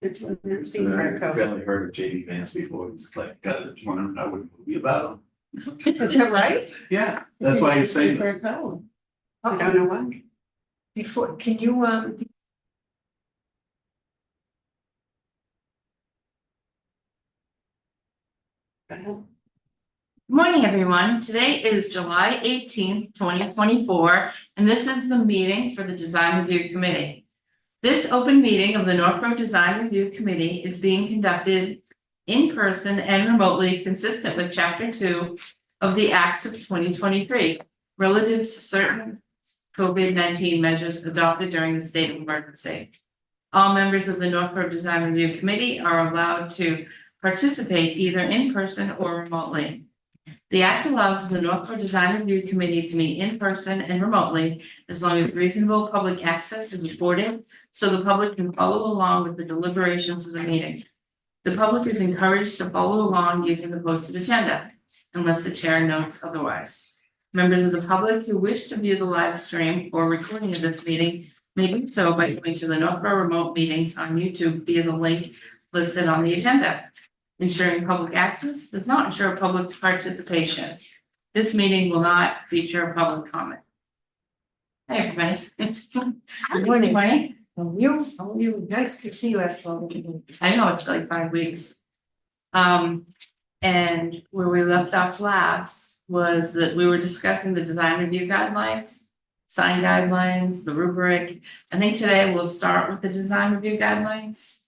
It's when it's So being I for code. barely heard of JD Vance before. He's like got a one I would movie about him. Is that right? Yeah, that's why you're saying For this. code. I don't know why. Before, can you, Go ahead. Morning, everyone. Today is July 18th, 2024, and this is the meeting for the Design Review Committee. This open meeting of the Northborough Design Review Committee is being conducted in person and remotely, consistent with Chapter 2 of the Acts of 2023, relative to certain COVID-19 measures adopted during the state of emergency. All members of the Northborough Design Review Committee are allowed to participate either in person or remotely. The Act allows the Northborough Design Review Committee to meet in person and remotely as long as reasonable public access is afforded, so the public can follow along with the deliberations of the meeting. The public is encouraged to follow along using the posted agenda, unless the chair notes otherwise. Members of the public who wish to view the live stream or recording of this meeting may do so by going to the Northborough Remote Meetings on YouTube via the link listed on the agenda. Ensuring public access does not ensure public participation. This meeting will not feature public comment. Hey, everybody. good morning. Morning. How are you? Nice to see you after all the time. I know it's like 5 weeks. And where we left off last was that we were discussing the design review guidelines, sign guidelines, the rubric. I think today we'll start with the design review guidelines.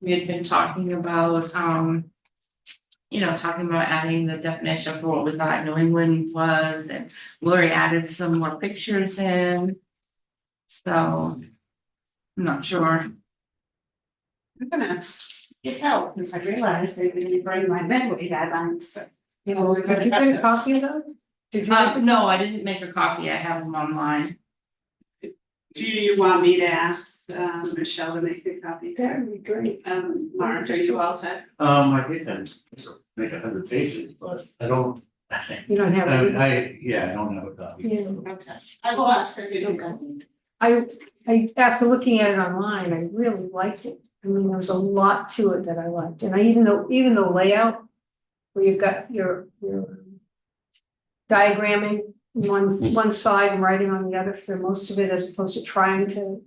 We had been talking about, talking about adding the definition for what we thought New England was, and Lori added some more pictures in. So, I'm not sure. I'm gonna skip out because I realized they didn't bring my Medway guidelines, but. You know, did you get a copy of those? Did you? No, I didn't make a copy, I have them online. Do you want me to ask Michelle to make a copy? That would be great. Mark, are you all set? I did then make 100 pages, but I don't. You don't have it? I don't have a copy. Yeah. Okay. I will ask her if you don't. I, after looking at it online, I really liked it. I mean, there was a lot to it that I liked, and even the layout, where you've got your diagramming one side and writing on the other for most of it, as opposed to trying to,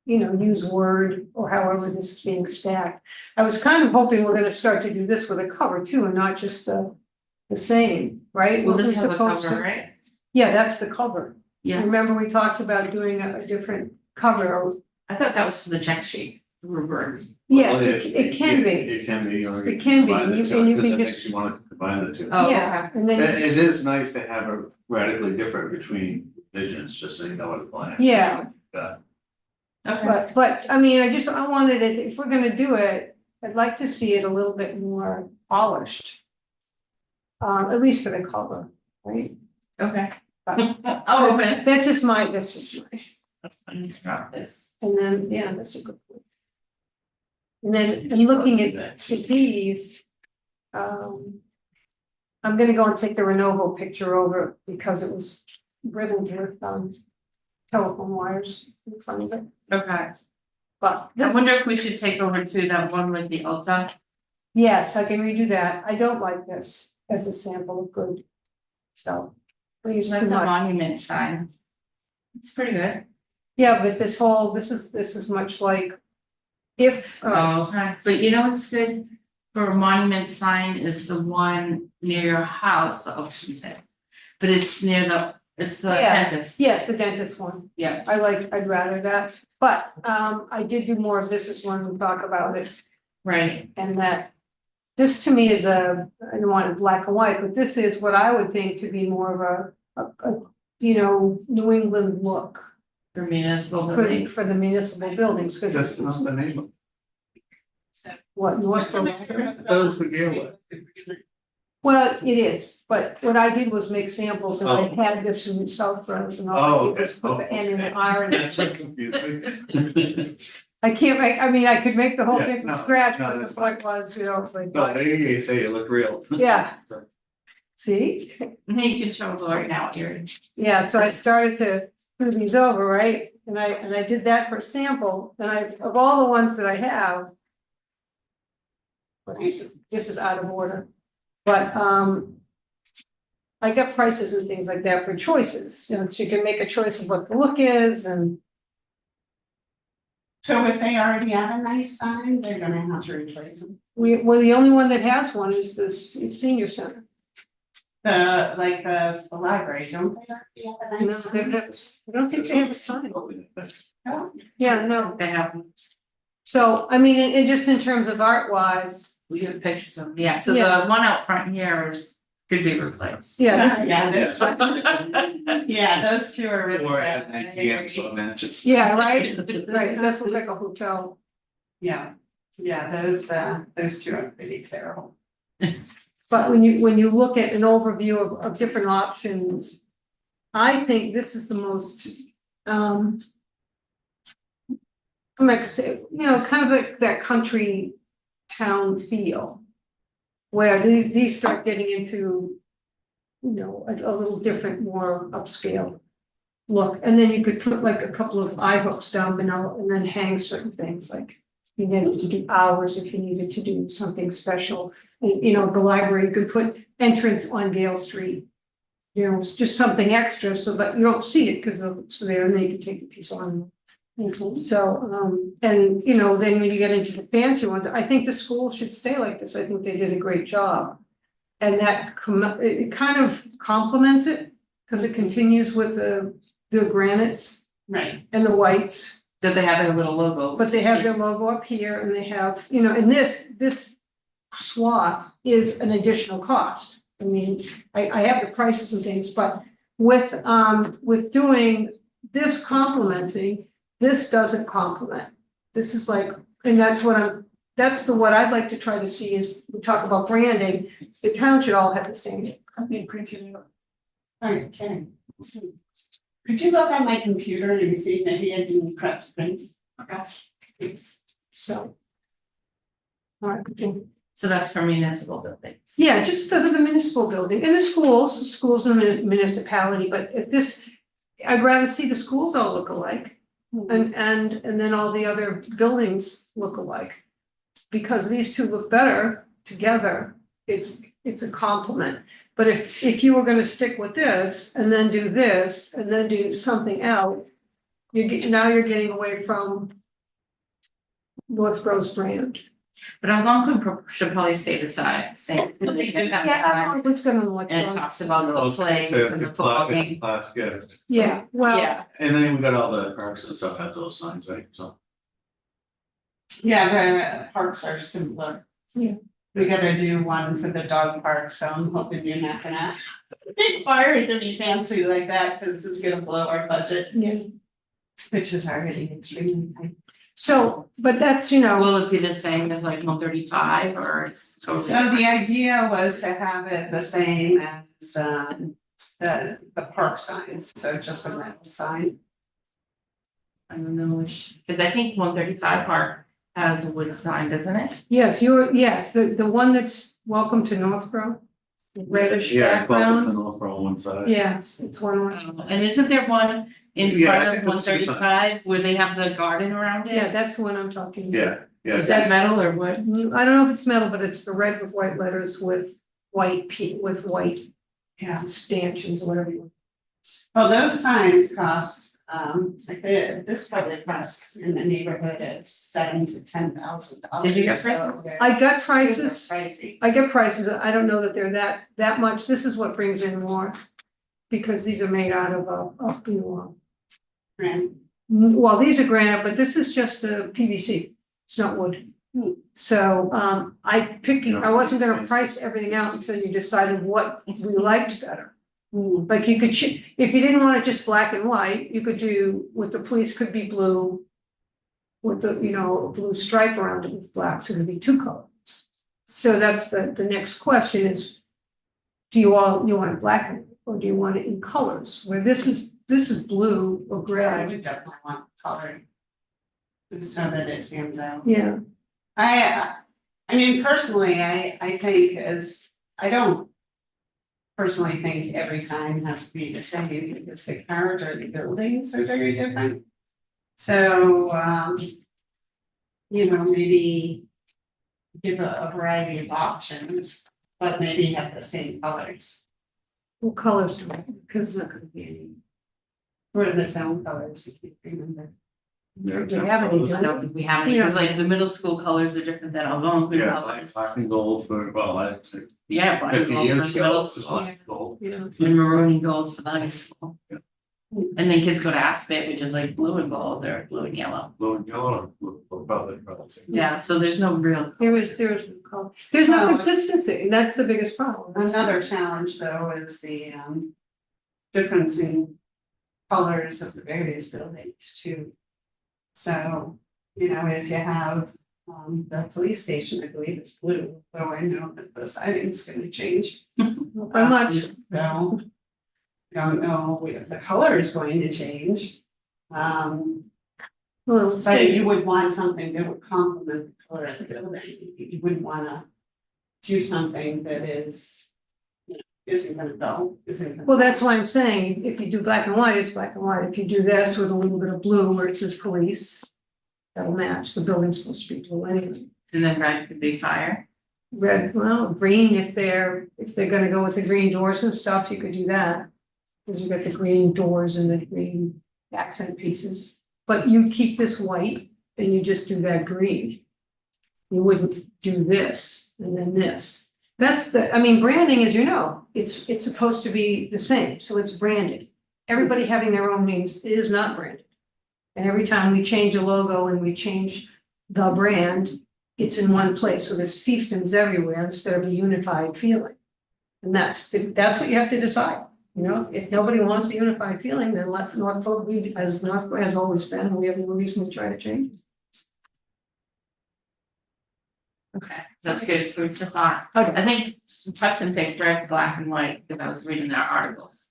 use Word or however this is being stacked. I was kind of hoping we're gonna start to do this with a cover too, and not just the same, right? Well, What this we're has a supposed cover, to- right? Yeah, that's the cover. Yeah, Remember, we talked about doing a different cover. I thought that was for the check sheet, rubric. Yes, it can be. It can be, or. It can be, combine the and two, you because can it just- makes you want to combine the two. Oh, Yeah, okay. and then. It is nice to have a radically different between visions, just so you know what the plan is. Yeah. Okay, But I mean, I wanted it, if we're gonna do it, I'd like to see it a little bit more polished. At least for the cover, right? okay. But- I'll open it. That's just my, I'm gonna drop this. and then, yeah, that's a good point. And then, I'm looking at these. I'm gonna go and take the Renovo picture over because it was riddled with, telephone wires in front of it, Okay, but. I wonder if we should take over to that one with the Ulta. Yes, I can redo that. I don't like this as a sample of good. So, please too That's a much. monument sign. It's pretty good. Yeah, but this is much like. If, Okay, but you know what's good for a monument sign is the one near your house, oh, I shouldn't say. But it's near it's the Yeah. dentist. yes, the dentist one. Yeah, I'd rather that, but I did do more of this as one we talk about it. right, And that, this to me is I don't want it black and white, but this is what I would think to be more of a New England look. for municipal For buildings. the municipal buildings, because That's it's not the name of what, Northborough. it. That was the Gale. Well, it is, but what I did was make samples, and I Oh. had this from Southborough and all I did was put the N in the R and That's what confused me. I can't make, I mean, I could make the whole Yeah, thing from no, scratch, no, but that's the point was, like, No, there you say it looked real. yeah. See? You can show Lori now what you're. Yeah, so I started to put these over, right? And I did that for sample, and of all the ones that I have, this is out of order. But, I got prices and things like that for choices, you know, so you can make a choice of what the look is and. So if they already have a nice sign, they're gonna have to replace them. Well, the only one that has one is this senior center. Like the library, don't they already have a No, nice they sign? have, I don't think they have a sign. No? Yeah, no, They have, so, I mean, and just in terms of art wise, we have pictures of them, yeah, so Yeah. the one out front here could be replaced. yeah, this, Yeah, this one. Yeah, those two are really Or bad. at ATM, so it matches. yeah, right, right, it does look like a hotel. Yeah, those two are pretty terrible. But when you look at an overview of different options, I think this is the most, I'm like, say, you know, kind of like that country town feel. Where these start getting into, you know, a little different, more upscale look, and then you could put like a couple of eye hooks down below and then hang certain things, like you needed to do hours if you needed to do something special. And, you know, the library, you could put entrance on Gale Street. You know, it's just something extra so that you don't see it because it's there and then you can take the piece on. So, and you know, then when you get into the fancy ones, I think the school should stay like this. I think they did a great job. And that it kind of complements it, because it continues with the granites Right. and the whites. That they have their little logo. But they have their logo up here and they have, you know, and this swath is an additional cost. I mean, I have the prices and things, but with doing this complementing, this doesn't complement. This is like, and that's what what I'd like to try to see is, we talk about branding, the town should all have the same. Okay, printed out. Okay. Could you look on my computer and see maybe I didn't press print? Okay. Thanks. So. All right, okay. So that's for municipal buildings. Yeah, just for the municipal building and the schools in the municipality, but if this, I'd rather see the schools all look alike. And then all the other buildings look alike. Because these two look better together, it's a complement. But if you were gonna stick with this and then do this and then do something else, now you're getting away from Northborough's brand. But Algonquin should probably stay the same. They do have that sign, It's gonna look. and it talks about the plays and the football game. Class gift. Yeah, well, Yeah, And then we got all the parks and stuff have those signs, right, so. Yeah, the parks are simpler. Yeah. We gotta do one for the dog park, so I'm hoping you're not gonna require it to be fancy like that, because this is gonna blow our budget, yeah, which is already extremely tight. so, but that's, you know, will it be the same as like 135 or it's totally? So the idea was to have it the same as the park signs, so just a metal sign. I don't know which, because I think 135 Park has a wood sign, doesn't it? yes, the one that's welcome to Northborough. Reddish Yeah, background. welcome to Northborough on one side. Yes, it's one. And isn't there one in Yeah, I front think of that's two 135 where they have the garden around it? Yeah, that's the one I'm talking about. Yeah, yeah. Is that metal or wood? I don't know if it's metal, but it's the red with white letters with white Yeah, stanchions or whatever you want. well, those signs cost, like this probably costs in the neighborhood of $7,000 to $10,000. Did you get prices? I got prices. Pricey. I get prices, I don't know that they're that much, this is what brings in more. Because these are made out of, you know, Right. well, these are granite, but this is just a PVC, it's not wood. So, I wasn't gonna price everything out until you decided what we liked better. Like you could, if you didn't want it just black and white, you could do, with the police could be blue. With the, you know, blue stripe around it with black, so it'd be two colors. So that's the next question is. Do you want it black or do you want it in colors, where this is blue or I gray? would definitely want color. So that it stands out. Yeah, I mean, personally, I think I don't personally think every sign has to be the same, because the character of the buildings are very different. So, you know, maybe give a variety of options, but maybe have the same colors. What colors do I, because it's not gonna be any. What are the town colors, if you remember? We haven't I done don't think we have any, because like the middle school colors are different than Algonquin Yeah, colors. black and gold for, well, I'd say Yeah, black and 50 gold for years the middle ago, it was school, black and gold. Yeah, and maroon and gold for the high school. And then kids go to Aspet, which is like blue and gold or blue and yellow. Blue and yellow, or probably. Yeah, so there's no real. there was no color, there's no Well, consistency, and that's the biggest problem. Another challenge though is the difference in colors of the various buildings too. So, you know, if you have the police station, I believe it's blue, though I know that the siding's gonna change. Not by much. So, don't know if the color is going to change. Well, But you would want something that would complement the color of the building. You wouldn't wanna do something that is, you know, isn't gonna go, isn't gonna. well, that's why I'm saying, if you do black and white, it's black and white, if you do this with a little bit of blue where it says police. That'll match, the building's supposed to be blue anyway. And then red could be fire. Red, well, green, if they're gonna go with the green doors and stuff, you could do that. Cause you've got the green doors and the green accent pieces, but you keep this white and you just do that green. You wouldn't do this and then this. That's the, I mean, branding, as you know, it's supposed to be the same, so it's branded. Everybody having their own means is not branded. And every time we change a logo and we change the brand, it's in one place, so there's fiefdoms everywhere instead of a unified feeling. And that's what you have to decide, you know, if nobody wants a unified feeling, then let's Northborough be as Northborough has always been, and we have no reason to try to change it. Okay, that's good food for thought. Okay. I think Hudson picked red, black and white, because I was reading their articles.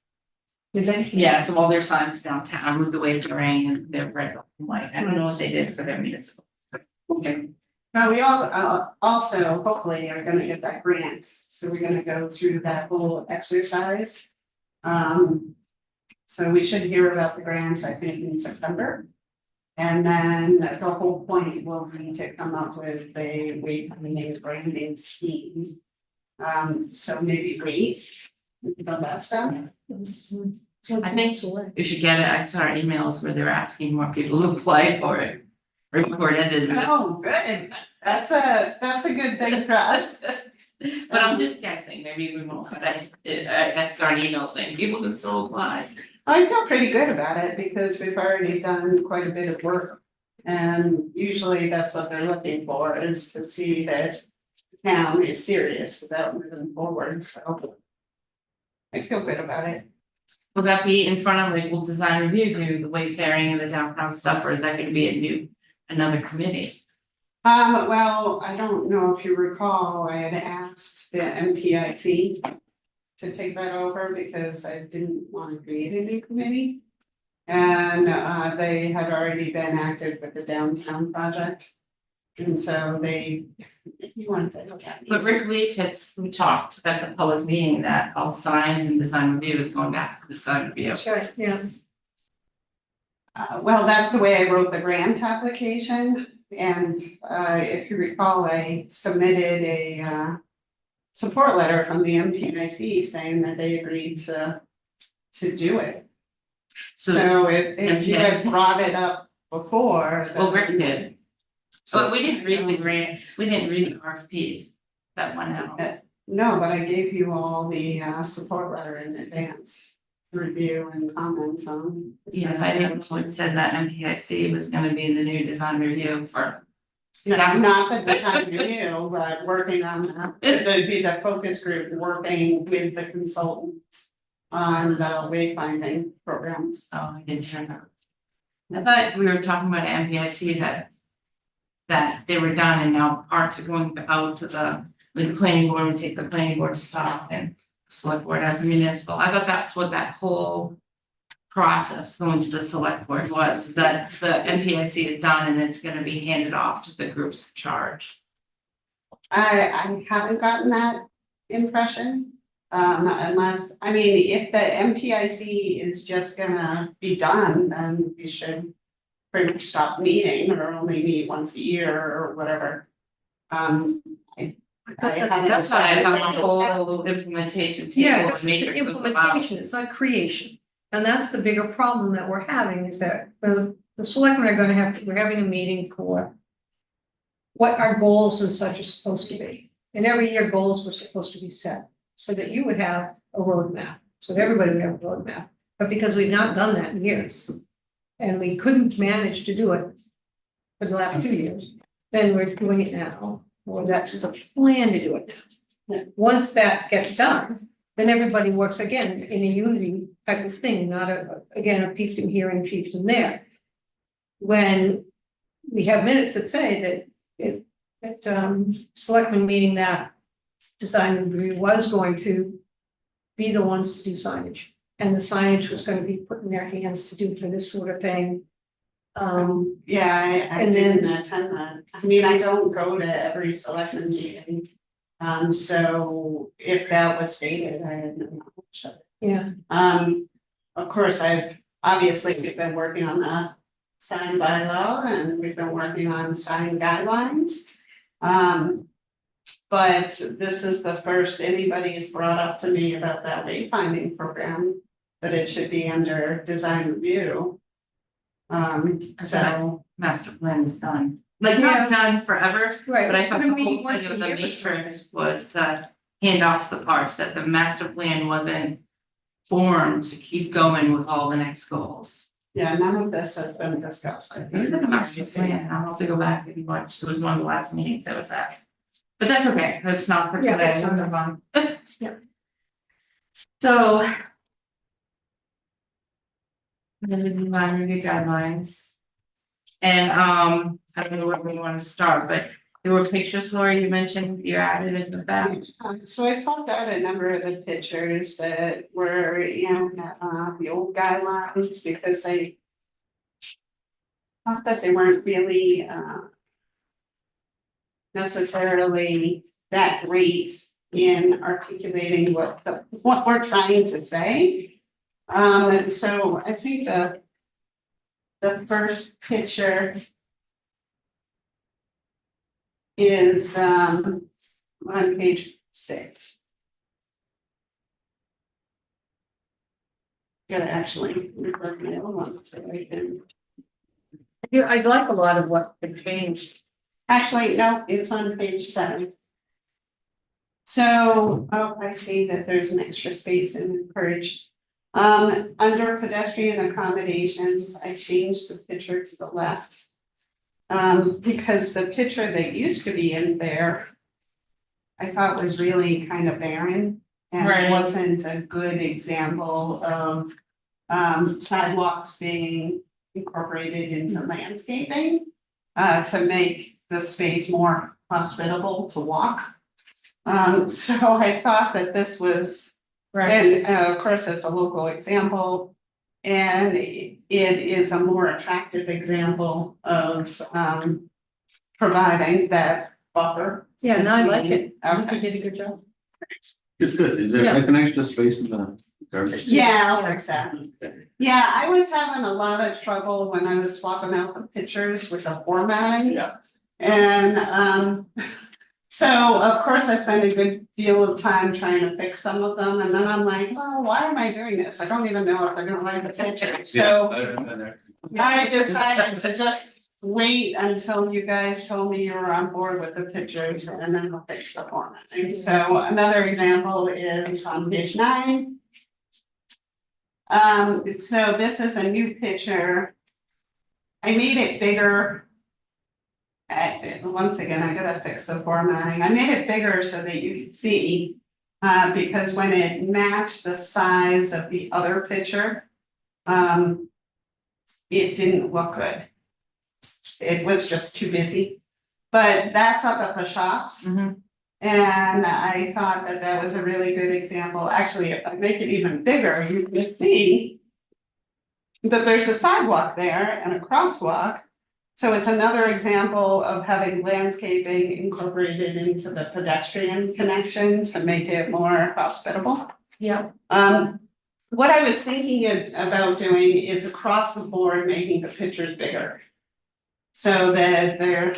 Did they? Yeah, so all their signs downtown moved away to rain and they're red and white. I don't know what they did for their municipal. Okay. Now, we all also hopefully are gonna get that grant, so we're gonna go through that whole exercise. So we should hear about the grants, I think, in September. And then the whole point will be to come up with a wayfinding branding scheme. So maybe wait until that's done. I think you should get it. I saw emails where they were asking more people to apply for it. Report ended. Oh, good, that's a good thing for us. But I'm just guessing, maybe we won't, but I saw an email saying people can still apply. I feel pretty good about it because we've already done quite a bit of work. And usually that's what they're looking for, is to see that the town is serious about moving forward, so. I feel good about it. Will that be in front of like, will design review do the wayfaring and the downtown stuff, or is that gonna be another committee? Well, I don't know if you recall, I had asked the MPIC to take that over because I didn't want to create a new committee. And they had already been active with the downtown project. And so you wanted to look at. But Rick Leaf we talked at the public meeting that all signs and design review is going back to the design review. That's right, yes. Well, that's the way I wrote the grant application, and if you recall, I submitted a support letter from the MPIC saying that they agreed to do it. So if you had brought it up before. Well, Rick did. But we didn't read the grant, we didn't read the RFPs that went out. No, but I gave you all the support letter in advance, review and comment on. Yeah, I didn't know it said that MPIC was gonna be the new design review for. No, not the design review, but working on that, it'd be the focus group working with the consultant on the wayfinding program. Oh, I didn't hear that. I thought we were talking about MPIC that they were done and now parts are going out to the planning board, would take the planning board to stop and the select board as a municipal. I thought that's what that whole process going to the select board was, is that the MPIC is done and it's gonna be handed off to the groups in charge. I haven't gotten that impression. Unless, I mean, if the MPIC is just gonna be done, then we should pretty much stop meeting or only meet once a year or whatever. I haven't That's why I decided. have a whole implementation Yeah, table it's and matrix of about. implementation, it's not creation. And that's the bigger problem that we're having is that the selectmen are gonna have, we're having a meeting for what our goals and such are supposed to be. And every year goals were supposed to be set so that you would have a roadmap, so that everybody would have a roadmap. But because we've not done that in years, and we couldn't manage to do it for the last 2 years, then we're doing it now, or that's the plan to do it now. Once that gets done, then everybody works again in a unity type of thing, not a fiefdom here and a fiefdom there. When we have minutes that say that selectmen meeting that design review was going to be the ones to do signage. And the signage was gonna be put in their hands to do for this sort of thing. Yeah, I And didn't then- attend that. I mean, I don't go to every selectman meeting. So if that was stated, I had no knowledge of it. Yeah, Of course, we've been working on the sign bylaw and we've been working on sign guidelines. But this is the first anybody has brought up to me about that wayfinding program, that it should be under design review. So, Master plan is done, like not done forever, right. but I it's thought gonna the be whole once thing of a the year or something. matrix was to hand off the parts, that the master plan wasn't formed to keep going with all the next goals. yeah, none of this has been discussed. I It was think. in the master plan, I'll have to go back and watch, it was one of the last meetings I was at. But that's okay, that's not for Yeah, today, that's we'll not- move on. Yeah. So. Then the design review guidelines. And I don't know where we wanna start, but there were pictures, Lori, you mentioned you added in the back. So I swapped out a number of the pictures that were in the old guidelines because I thought that they weren't really necessarily that great in articulating what we're trying to say. So I think the first picture is on page 6. Gotta actually refer to my other one so I can. Yeah, I like a lot of what they changed. Actually, no, it's on page 7. So, I see that there's an extra space in encouraged. Under pedestrian accommodations, I changed the picture to the left. Because the picture that used to be in there, I thought was really kind of barren. And Right. wasn't a good example of sidewalks being incorporated into landscaping. To make the space more hospitable to walk. So I thought that this was, and of course, it's a local example. And it is a more attractive example of providing that buffer. Yeah, no, I like it. I think Okay. you did a good job. It's good, is there Yeah. like an extra space in the garbage? Yeah, I'll fix that. Yeah, I was having a lot of trouble when I was swapping out the pictures with the formatting. Yeah. And so of course I spent a good deal of time trying to fix some of them, and then I'm like, well, why am I doing this? I don't even know if they're gonna like the picture, so I decided to just wait until you guys told me you were on board with the pictures and then we'll fix the formatting. So another example is on page 9. So this is a new picture. I made it bigger. Once again, I gotta fix the formatting. I made it bigger so that you could see. Because when it matched the size of the other picture. It didn't look good. It was just too busy. But that's up at the shops. Mhm. And I thought that that was a really good example. Actually, if I make it even bigger, you can see that there's a sidewalk there and a crosswalk. So it's another example of having landscaping incorporated into the pedestrian connection to make it more hospitable. Yeah, What I was thinking about doing is across the board, making the pictures bigger. So that they're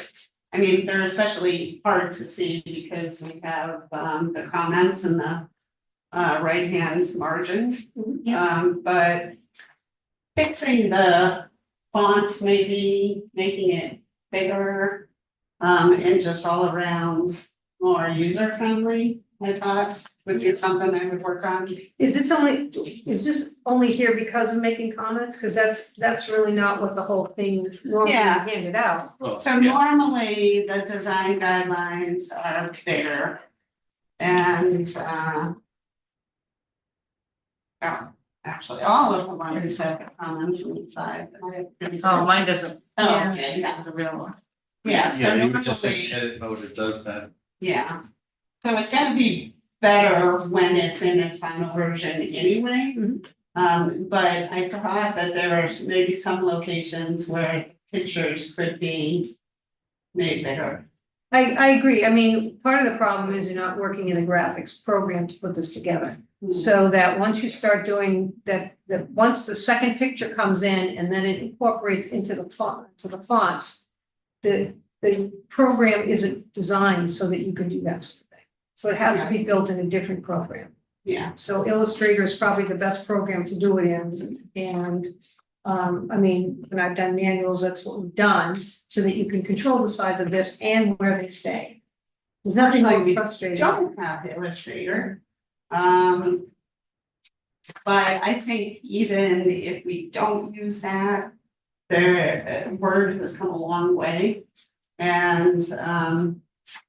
I mean, they're especially hard to see because we have the comments in the right-hand margin. But fixing the font, maybe making it bigger, and just all around more user-friendly, I thought would be something I would work on. Is this only here because of making comments? Cause that's really not what the whole thing normally Yeah. handed out. Well, So yeah. normally the design guidelines are bigger. And well, actually, all of the ones have the comments inside. Oh, mine doesn't, Oh, okay, yeah, that's a real one. yeah, so Yeah, you would just normally, take edit mode, it does that. yeah. So it's gonna be better when it's in its final version anyway. Mhm. But I thought that there are maybe some locations where pictures could be made bigger. I agree. I mean, part of the problem is you're not working in a graphics program to put this together. So that once you start doing that, once the second picture comes in and then it incorporates into the fonts. The program isn't designed so that you can do that sort of thing. So it has to be built in a different program. Yeah, So Illustrator is probably the best program to do it in, and I mean, when I've done manuals, that's what we've done, so that you can control the size of this and where they stay. There's nothing Actually, more we frustrating. don't have Illustrator. But I think even if we don't use that, Word has come a long way. And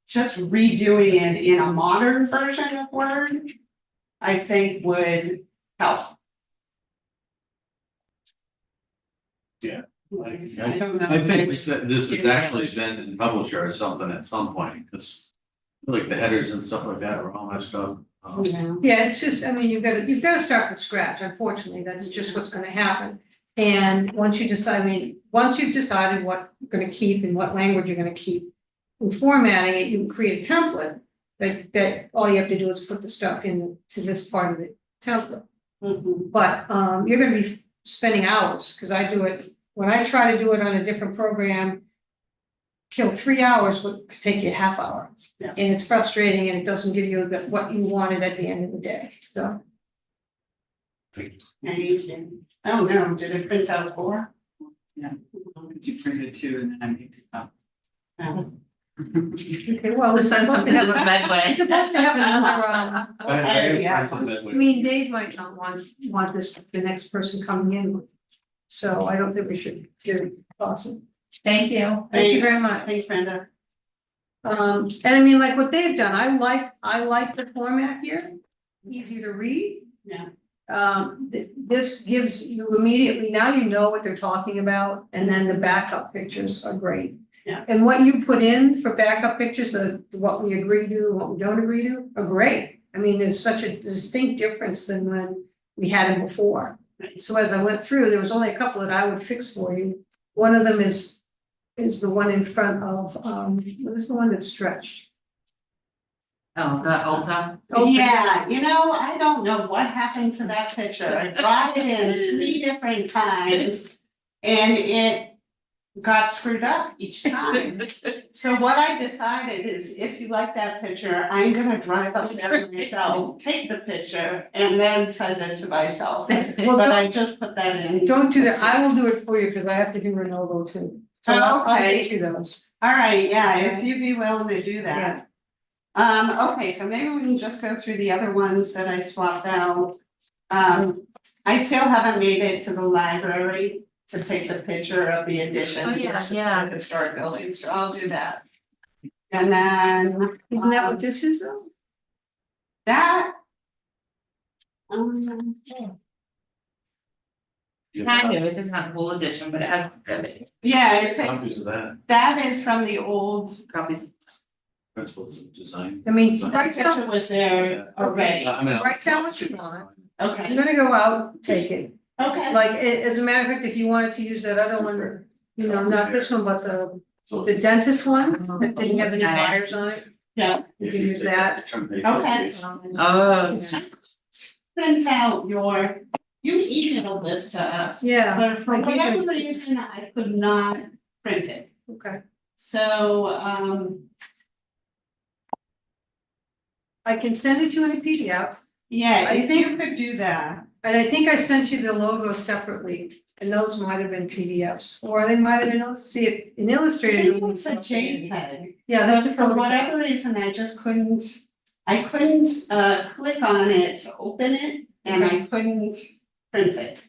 just redoing it in a modern version of Word, I think would help. I don't know. I think we said this is actually been in Publisher or something at some point, because like the headers and stuff like that were all messed up. Yeah. Yeah, it's just, I mean, you've got to start from scratch, unfortunately, that's just what's gonna happen. And once you decide, I mean, once you've decided what you're gonna keep and what language you're gonna keep, in formatting it, you can create a template that all you have to do is put the stuff in to this part of the template. Mhm. But you're gonna be spending hours, because I do it, when I try to do it on a different program, kill 3 hours, what could take you a half hour. Yeah. And it's frustrating and it doesn't give you what you wanted at the end of the day, so. Anything. Oh, no, did it print out 4? Yeah. You printed 2 and then I made it up. No. Okay, well, The we're sense supposed of to have a, Medway. we're supposed to have another, Yeah. I mean, Dave might not want this, the next person coming in with. So I don't think we should do it. Awesome. Thank you. Thank you very Thanks. much. Thanks, Brenda. And I mean, like what they've done, I like the format here, easy to read. Yeah. This gives you immediately, now you know what they're talking about, and then the backup pictures are great. Yeah. And what you put in for backup pictures, what we agree to, what we don't agree to, are great. I mean, there's such a distinct difference than when we had them before. Right. So as I went through, there was only a couple that I would fix for you. One of them is the one in front of, what is the one that's stretched? Oh, the old time. Yeah, I don't know what happened to that picture. I brought it in 3 different times and it got screwed up each time. So what I decided is if you like that picture, I'm gonna drive up there myself, take the picture and then send it to myself. Well, But I just put that in. don't do that, I will do it for you, because I have to do Renovo too. So I'll Okay. get you those. All right, yeah, if you'd be willing to do that. Okay, so maybe we can just go through the other ones that I swapped out. I still haven't made it to the library to take the picture of the addition Oh, yeah, versus yeah. the historic building, so I'll do that. And then. Isn't that what this is though? That. Kind of, it doesn't have a whole edition, but it has ribbon Yeah, it's, Copies of that, that is from the old, copies. principles of design. I mean, Right. right picture was there already, I mean, Write down what you want. I'm okay, gonna go out, take it, okay. like, as a matter of fact, if you wanted to use that other one, not this one, but the dentist one, that didn't have any wires on it, Yeah, you can use that. Okay. Oh, print out you emailed this to us. Yeah, But for I gave whatever it- reason, I could not print it. okay, So, I can send it to you in a PDF, yeah, I if think- you could do that, and I think I sent you the logo separately, and those might have been PDFs, or they might have been, let's see if in I Illustrated. think it's a JPEG. Yeah, that's a But for photograph. whatever reason, I couldn't click on it to open it, and I couldn't print it.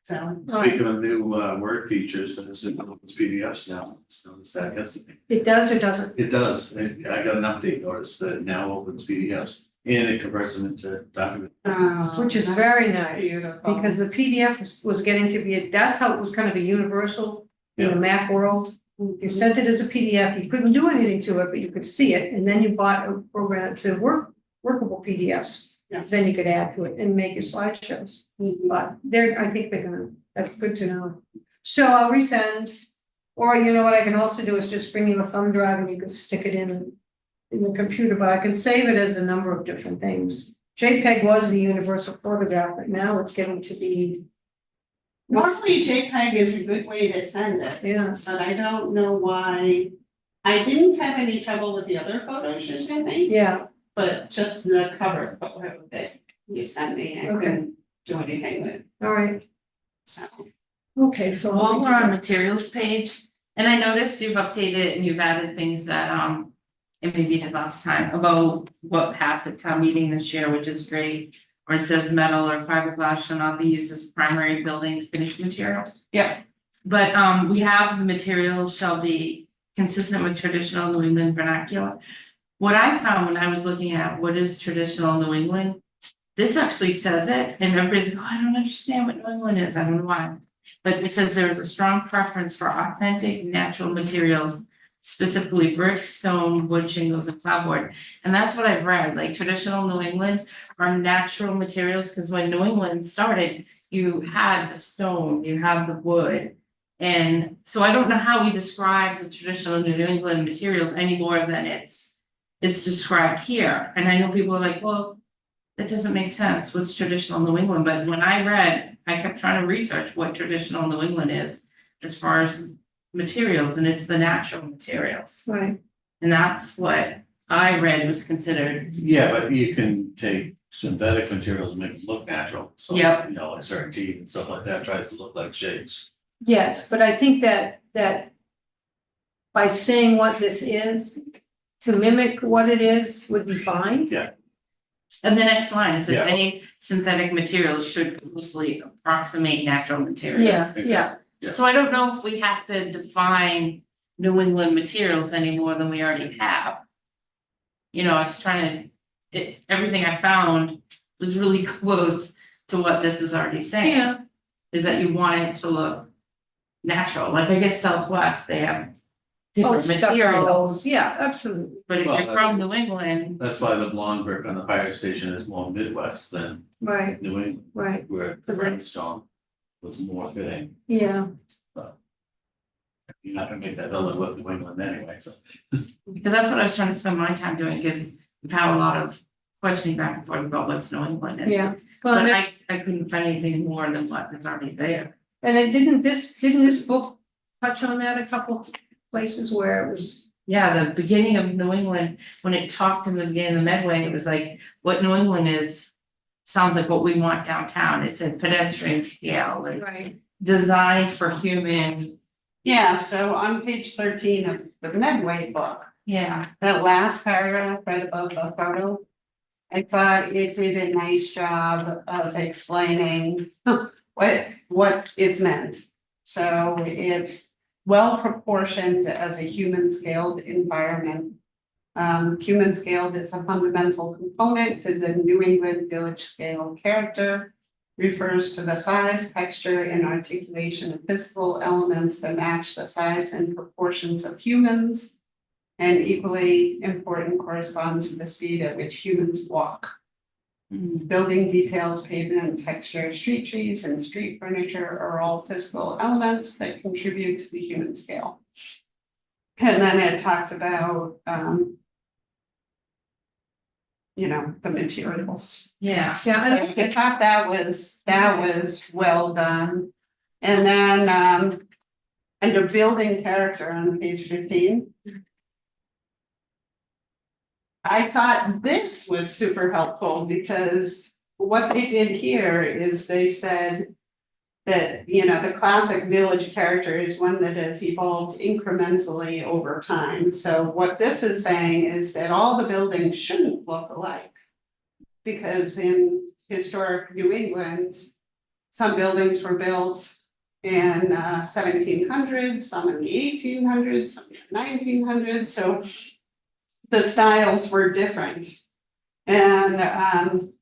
So, Speaking of new word features, there's PDFs now, so it's that yesterday. It does or doesn't? It does, I got an update notice that it now opens PDFs and it converts them into documents. Which is very nice, beautiful. because the PDF was getting to be, that's how it was kind of a universal in the Mac world. You sent it as a PDF, you couldn't do anything to it, but you could see it, and then you bought a program to workable PDFs. Yeah. Then you could add to it and make your slideshows, but I think they're gonna, that's good to know. So I'll resend, or you know what I can also do is just bring you a thumb drive and you can stick it in the computer, but I can save it as a number of different things. JPEG was the universal photograph, but now it's getting to be, Normally JPEG is a good way to send it, yeah, but I don't know why. I didn't have any trouble with the other photos you sent me, yeah, but just the cover photo that you sent me, I Okay. couldn't do anything with, all right, so. okay, so. While we're on materials page, and I noticed you've updated and you've added things that it maybe did last time about what passed at town meeting this year, which is great. Where it says metal or fiberglass shall not be used as primary building finished material. Yeah. But we have the materials shall be consistent with traditional New England vernacular. What I found when I was looking at what is traditional New England, this actually says it, and everybody's like, oh, I don't understand what New England is, I don't know why. But it says there is a strong preference for authentic natural materials, specifically brick, stone, wood, shingles, and plywood. And that's what I've read, like traditional New England are natural materials, because when New England started, you had the stone, you had the wood. And so I don't know how we describe the traditional New England materials any more than it's described here. And I know people are like, well, that doesn't make sense, what's traditional New England? But when I read, I kept trying to research what traditional New England is as far as materials, and it's the natural materials. Right, And that's what I read was considered. Yeah, but you can take synthetic materials and make them look natural, so, Yep. you know, like certainty and stuff like that tries to look like shapes. yes, but I think that by saying what this is, to mimic what it is would be fine. And the next line, it says Yeah. any synthetic materials should loosely approximate natural materials. Yeah, yeah, Yeah. So I don't know if we have to define New England materials any more than we already have. You know, I was trying to, everything I found was really close to what this is already saying. yeah, Is that you want it to look natural, like I guess Southwest, they have oh, different materials. stuccos, yeah, absolutely, But if Well, you're from New England, That's why the blonde brick on the fire station is more Midwest than right, New England, right, where the rhinestone was more fitting. yeah, You're not gonna make that building look New England anyway, so. because that's what I was trying to spend my time doing, because we've had a lot of questioning back and forth about what's New England. And- yeah. But Well, I couldn't find anything more than what is already there. and it didn't this book touch on that a couple places where it was, Yeah, the beginning of New England, when it talked in the beginning of the Medway, it was like, what New England is. Sounds like what we want downtown, it said pedestrian scale and right, designed for human. Yeah, so on page 13 of the Medway book, Yeah. that last paragraph right above the photo. I thought it did a nice job of explaining what is meant. So it's well proportioned as a human scaled environment. Human scaled is a fundamental component to the New England village scale character. Refers to the size, texture, and articulation of physical elements that match the size and proportions of humans. And equally important corresponds to the speed at which humans walk. Building details, pavement, texture, street trees, and street furniture are all physical elements that contribute to the human scale. And then it talks about, the materials. Yeah. So I thought that was well done. And then, under building character on page 15. I thought this was super helpful because what they did here is they said that, you know, the classic village character is one that has evolved incrementally over time. So what this is saying is that all the buildings shouldn't look alike. Because in historic New England, some buildings were built in 1700s, some in the 1800s, some in the 1900s, so the styles were different. And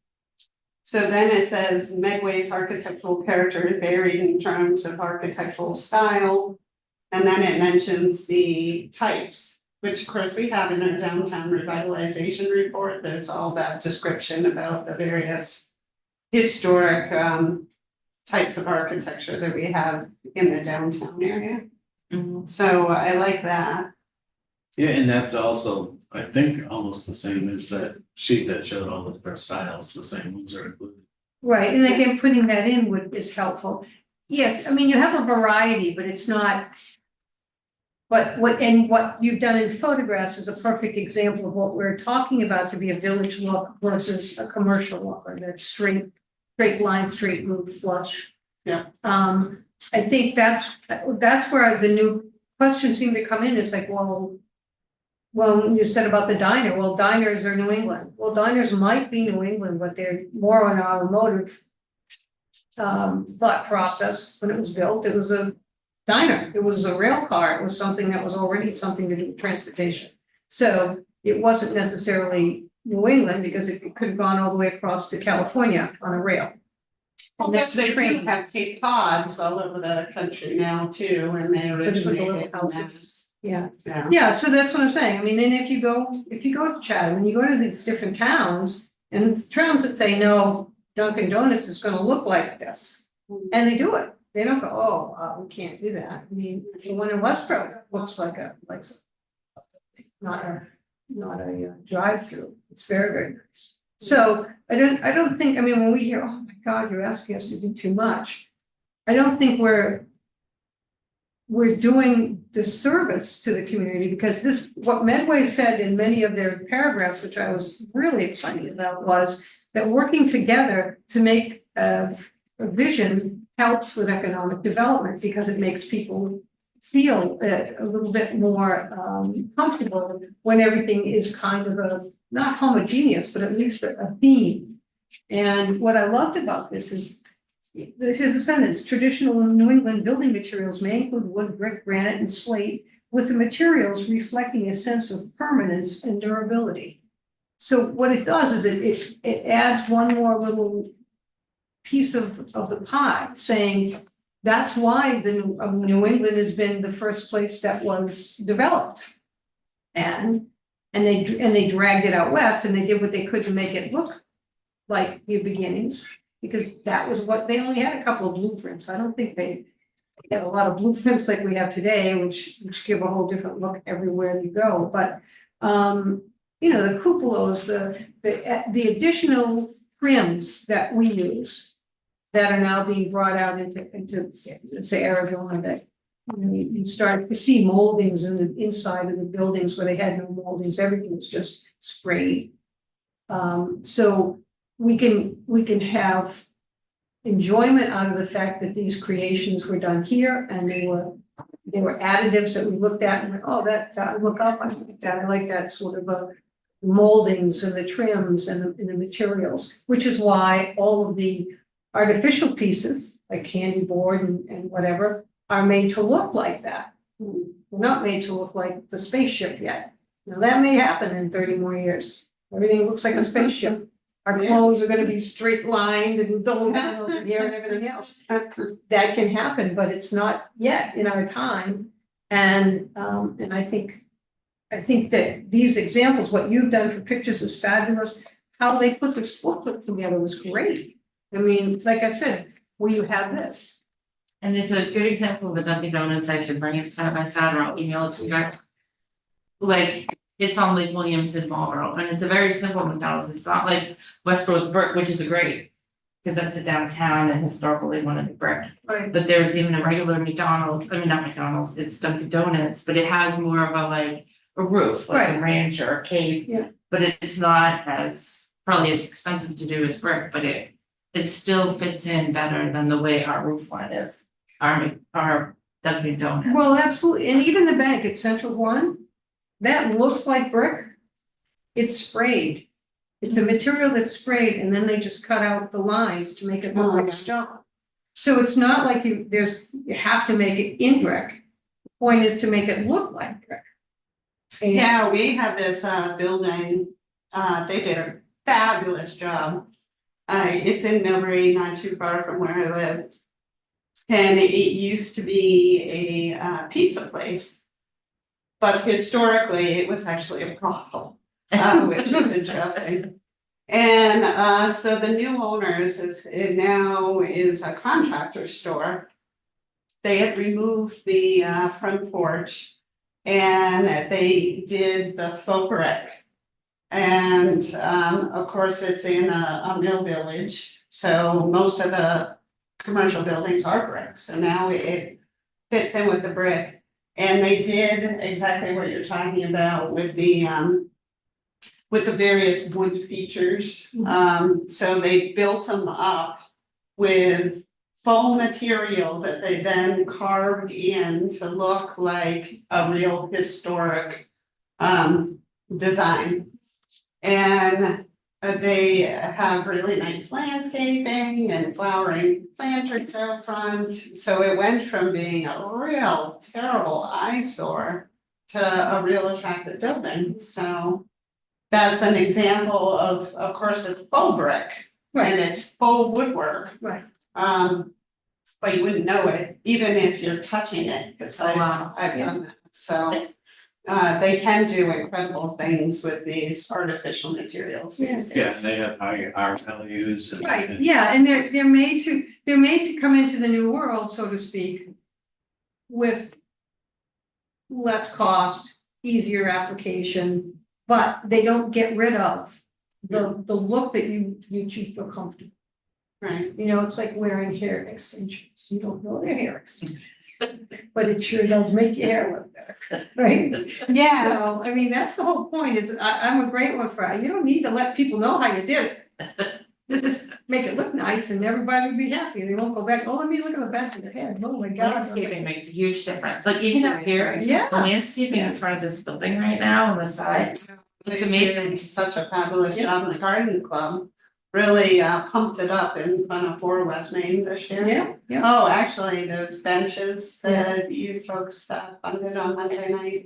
so then it says Medway's architectural character is varied in terms of architectural style. And then it mentions the types, which of course we have in our downtown revitalization report. There's all that description about the various historic types of architecture that we have in the downtown area. So I like that. Yeah, and that's also, I think, almost the same as that sheet that showed all the different styles, the same ones are included. Right, and again, putting that in is helpful. Yes, I mean, you have a variety, but it's not. But what you've done in photographs is a perfect example of what we're talking about to be a village look versus a commercial look, or that straight line, straight roof flush. Yeah. I think that's where the new questions seem to come in. It's like, well, you said about the diner, well, diners are New England. Well, diners might be New England, but they're more on our automotive thought process. When it was built, it was a diner, it was a rail car, it was something that was already something to do with transportation. So it wasn't necessarily New England because it could have gone all the way across to California on a rail. Well, And that's they the do train. have Cape Cods all over the country now too, and they With the little originated in houses. Yeah, that. yeah, so that's what I'm saying. I mean, and if you go to Chatham, and you go to these different towns, and towns that say, no, Dunkin' Donuts is gonna look like this, and they do it. They don't go, oh, we can't do that. I mean, the one in Westbrook looks like not a drive-through. It's very, very nice. So I don't think, I mean, when we hear, oh my God, you're asking us to do too much. I don't think we're doing disservice to the community, because what Medway said in many of their paragraphs, which I was really excited about, was that working together to make a vision helps with economic development, because it makes people feel a little bit more comfortable when everything is kind of not homogeneous, but at least a theme. And what I loved about this is a sentence: traditional New England building materials may include wood, brick, granite, and slate, with the materials reflecting a sense of permanence and durability. So what it does is it adds one more little piece of the pie, saying that's why New England has been the first place that was developed. And they dragged it out west, and they did what they could to make it look like the beginnings, because that was what they only had, a couple of blueprints. I don't think they had a lot of blueprints like we have today, which give a whole different look everywhere you go. But you know, the cupolas, the additional trims that we use that are now being brought out into say Arizona, that you start to see moldings in the inside of the buildings where they had no moldings. Everything was just sprayed. So we can have enjoyment out of the fact that these creations were done here, and they were additives that we looked at and went, oh, that I look up, I like that sort of a moldings and the trims and the materials, which is why all of the artificial pieces like candy board and whatever are made to look like that. They're not made to look like the spaceship yet. Now that may happen in 30 more years. Everything looks like a spaceship. Our clothes are gonna be straight lined and don't have over here and everything else. That can happen, but it's not yet in our time. And I think that these examples, what you've done for pictures is fabulous. How they put this booklet together was great. I mean, like I said, well, you have this. And it's a good example of the Dunkin' Donuts. I should bring it side by side, or I'll email it to you guys. Like, it's on Lake Williams in Marlboro, and it's a very simple McDonald's. It's not like Westboro with brick, which is a great. Cause that's a downtown and historically wanted a brick. Right. But there's even a regular McDonald's, I mean, not McDonald's, it's Dunkin' Donuts, but it has more of a like a roof, like a Right. ranch or a cave. Yeah. But it's not as, probably as expensive to do as brick, but it still fits in better than the way our roof line is. Our Dunkin' Donuts. Well, absolutely, and even the bank at Central One, that looks like brick. It's sprayed. It's a material that's sprayed and then they just cut out the lines to make it look like stone. So it's not like you have to make it in brick. The point is to make it look like brick. And- Yeah, we have this building, they did a fabulous job. It's in Millbury, not too far from where I live. And it used to be a pizza place. But historically, it was actually a brothel, which is interesting. And so the new owners it now is a contractor store. They had removed the front porch and they did the faux brick. And of course, it's in a mill village, so most of the commercial buildings are brick, so now it fits in with the brick. And they did exactly what you're talking about with the various wood features. So they built them up with foam material that they then carved in to look like a real historic design. And they have really nice landscaping and flowering planters out front. So it went from being a real terrible eyesore to a real attractive building. So that's an example of course, it's faux brick and it's faux woodwork. Right. But you wouldn't know it, even if you're touching it, because Wow. I've done that. So they can do incredible things with these artificial materials these days. Yes, they have high values and. Right, yeah, and they're made to come into the new world, so to speak. With less cost, easier application, but they don't get rid of the look that you feel comfortable. Right, You know, it's like wearing hair extensions, you don't know they're hair extensions, but it sure does make your hair look better, right? yeah, So, I mean, that's the whole point, is I'm a great one for, you don't need to let people know how you did it. Just make it look nice and everybody will be happy, they won't go back, oh, let me look at the back of your head, oh my god. Landscaping makes a huge difference, like even up here, Yeah. the landscaping in front of this building right now on the side. It's they amazing. did such a fabulous Yeah. job in the garden club. Really pumped it up in front of 4 West Main this year. Yeah. Oh, actually, those benches that you folks funded on Monday night.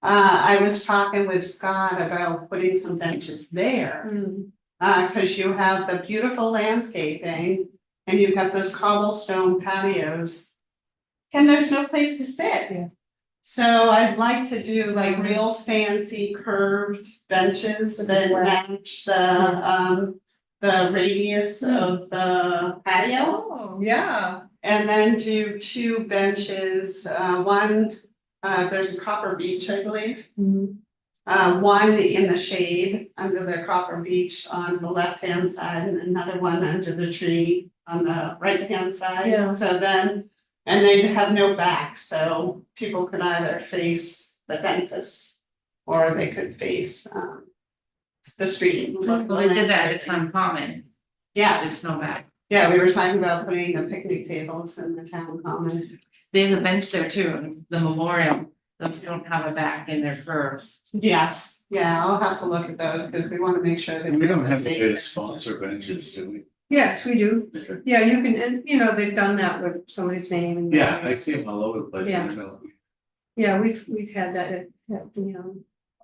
I was talking with Scott about putting some benches there. Mm. Cause you have the beautiful landscaping and you've got those cobblestone patios. And there's no place to sit. Yeah. So I'd like to do like real fancy curved benches With that the black. match the radius of the patio. Oh, yeah. And then do 2 benches, one, there's a copper beech, I believe. Mm. One in the shade under the copper beech on the left-hand side and another one under the tree on the right-hand side. Yeah. So then, and they have no back, so people could either face the dentist or they could face the street. Well, they did that at the town common, Yes, there's no back. yeah, we were talking about putting the picnic tables in the town common. They have a bench there too, the memorial, those don't have a back in their curve. Yes, yeah, I'll have to look at those because we want to make sure that. We don't have safe to benches. sponsor benches, do we? Yes, we do. Yeah, you can, and you know, they've done that with somebody's name and. Yeah, I see them all over the place. Yeah. Yeah, we've had that at the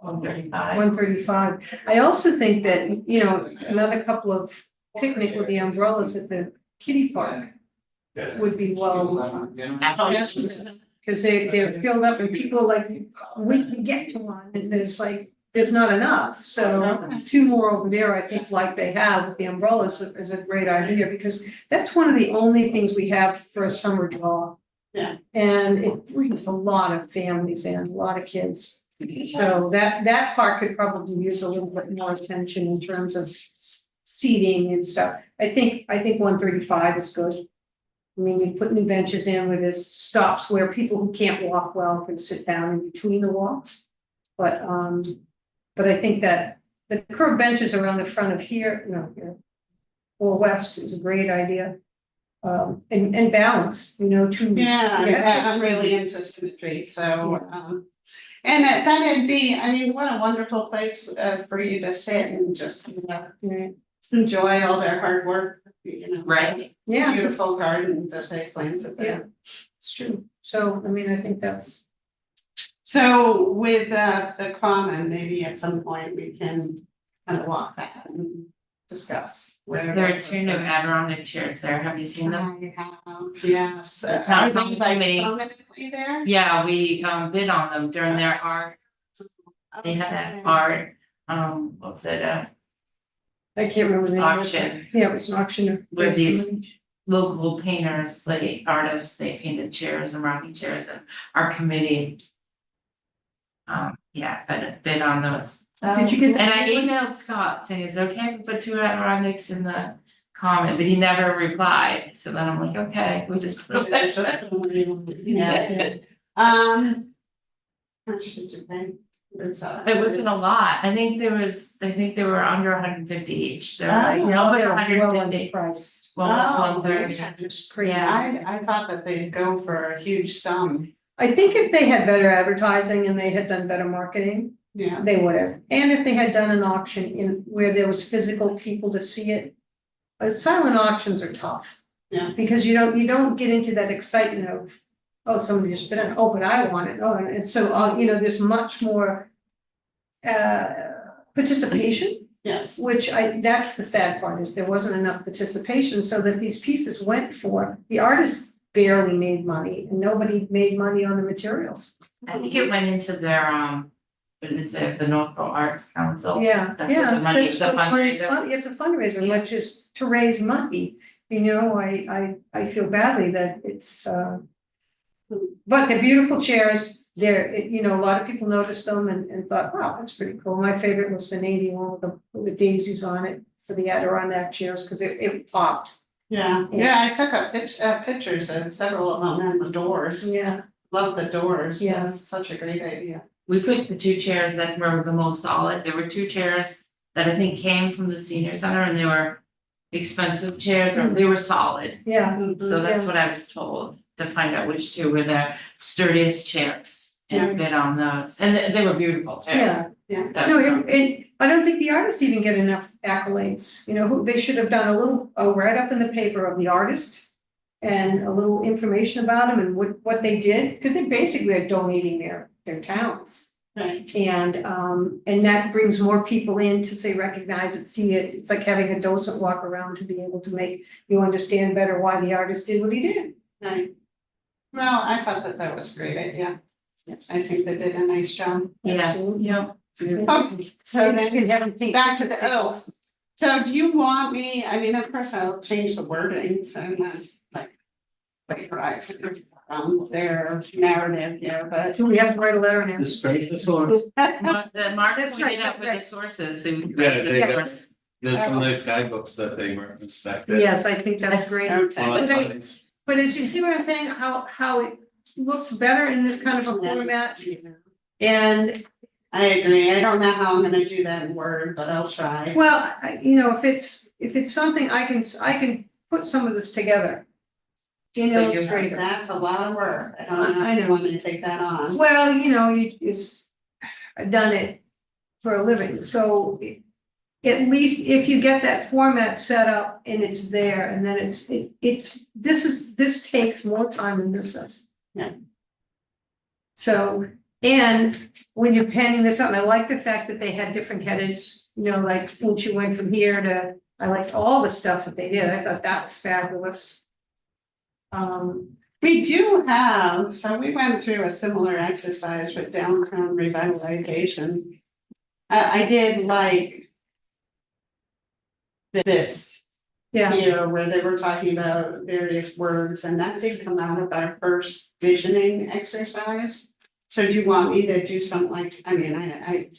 135. 135. I also think that, you know, another couple of picnic with the umbrellas at the kiddie park Yeah. would be well. Yes. Cause they're filled up and people are like, wait to get to one, and there's not enough, so 2 more over there, I think, like they have with the umbrellas is a great idea, because that's one of the only things we have for a summer draw. Yeah. And it brings a lot of families in, a lot of kids, so that park could probably use a little bit more attention in terms of seating and stuff. I think 135 is good. I mean, you put new benches in where there's stops where people who can't walk well can sit down in between the walks. But I think that the curved benches around the front of here, here, or west is a great idea. And balance, trees. Yeah, I'm really into symmetry, so, and that'd be, I mean, what a wonderful place, for you to sit and just, Right. enjoy all their hard work, Right. Yeah, Beautiful garden that they planted Yeah. there. it's true. So, I mean, I think that's, So with, the common, maybe at some point we can kind of walk that and discuss where. There are two new Adirondack chairs there. Have you seen them? I have, yes. The town Are they like committee. permanently there? Yeah, we bid on them during their art. They had that art, what was it, I can't remember the name of it. Auction. Yeah, it was an auction. Where these- local painters, artists, they painted chairs and rocking chairs, and our committee. Bid on those. Did you get And that? I emailed Scott saying, is it okay if we put 2 Adirondacks in the comment, but he never replied, so then I'm like, okay, we just. put Yeah, it. just. Yeah. How much did you pay? It wasn't a lot, I think they were under 150 each, they're like, Oh, no, but They're well 150. underpriced. Well, it's Oh, 130. yeah. Just crazy. I thought that they'd go for a huge sum, I think if they had better advertising and they had done better marketing, yeah. they would have. And if they had done an auction in where there was physical people to see it. Silent auctions are tough. Yeah. Because you don't get into that excitement of, oh, somebody just bid on, oh, but I want it, oh, and so, there's much more. Participation. Yeah. Which that's the sad part, is there wasn't enough participation, so that these pieces went for, the artists barely made money and nobody made money on the materials. I think it went into their, what is it, the Northborough Arts Council? Yeah, That's what the money is, that's a what money's fundraiser. fun- It's a fundraiser, which is to raise money, I feel badly that it's, but they're beautiful chairs, a lot of people noticed them and thought, wow, that's pretty cool. My favorite was the navy one with the daisies on it for the Adirondack chairs, cause it popped. Yeah, I took pictures of several of them and the doors, Yeah, love the doors, Yeah. that's such a great idea. We picked the 2 chairs that were the most solid, there were 2 chairs that I think came from the senior center, and they were expensive chairs, or they were solid. yeah, So that's what I was told, to find out which 2 were the sturdiest chairs, and bid on those, and they were beautiful too. yeah. That's- No, I don't think the artists even get enough accolades, they should have done a write-up in the paper of the artist. And a little information about them and what they did, because they basically are donating their talents. Right. And that brings more people in to say, recognize it, see it, it's like having a docent walk around to be able to make you understand better why the artist did what he did. Right. Well, I thought that was a great idea. I think they did a nice job. Yeah, Absolutely. yep. Okay, so then You haven't think- back to the, so do you want me, I mean, of course, I'll change the wording, so I'm not around their narrative here, but. Do we have to write a letter now? The straightest one, The market That's right, pointed out with the right. sources, so we Yeah, created they the got- source. there's some nice guidebooks that they were inspected. Yes, I think that's great. Okay. Well, that's But I- nice. But as you see what I'm saying, how it looks better in this kind of a format, and I agree, I don't know how I'm gonna do that in Word, but I'll try. well, if it's something I can put some of this together. In But you have Illustrator. That's a lot of work, I don't know I if you know. want me to take that on. Well, I've done it for a living, so at least if you get that format set up and it's there, and then this takes more time than this does. Yeah. So, and when you're panning this out, and I like the fact that they had different headings, like when you went from here to, I liked all the stuff that they did, I thought that was fabulous. We do have, so we went through a similar exercise with downtown revitalization. I did like this Yeah, here where they were talking about various words, and that did come out of our first visioning exercise. So do you want me to do something like, I mean,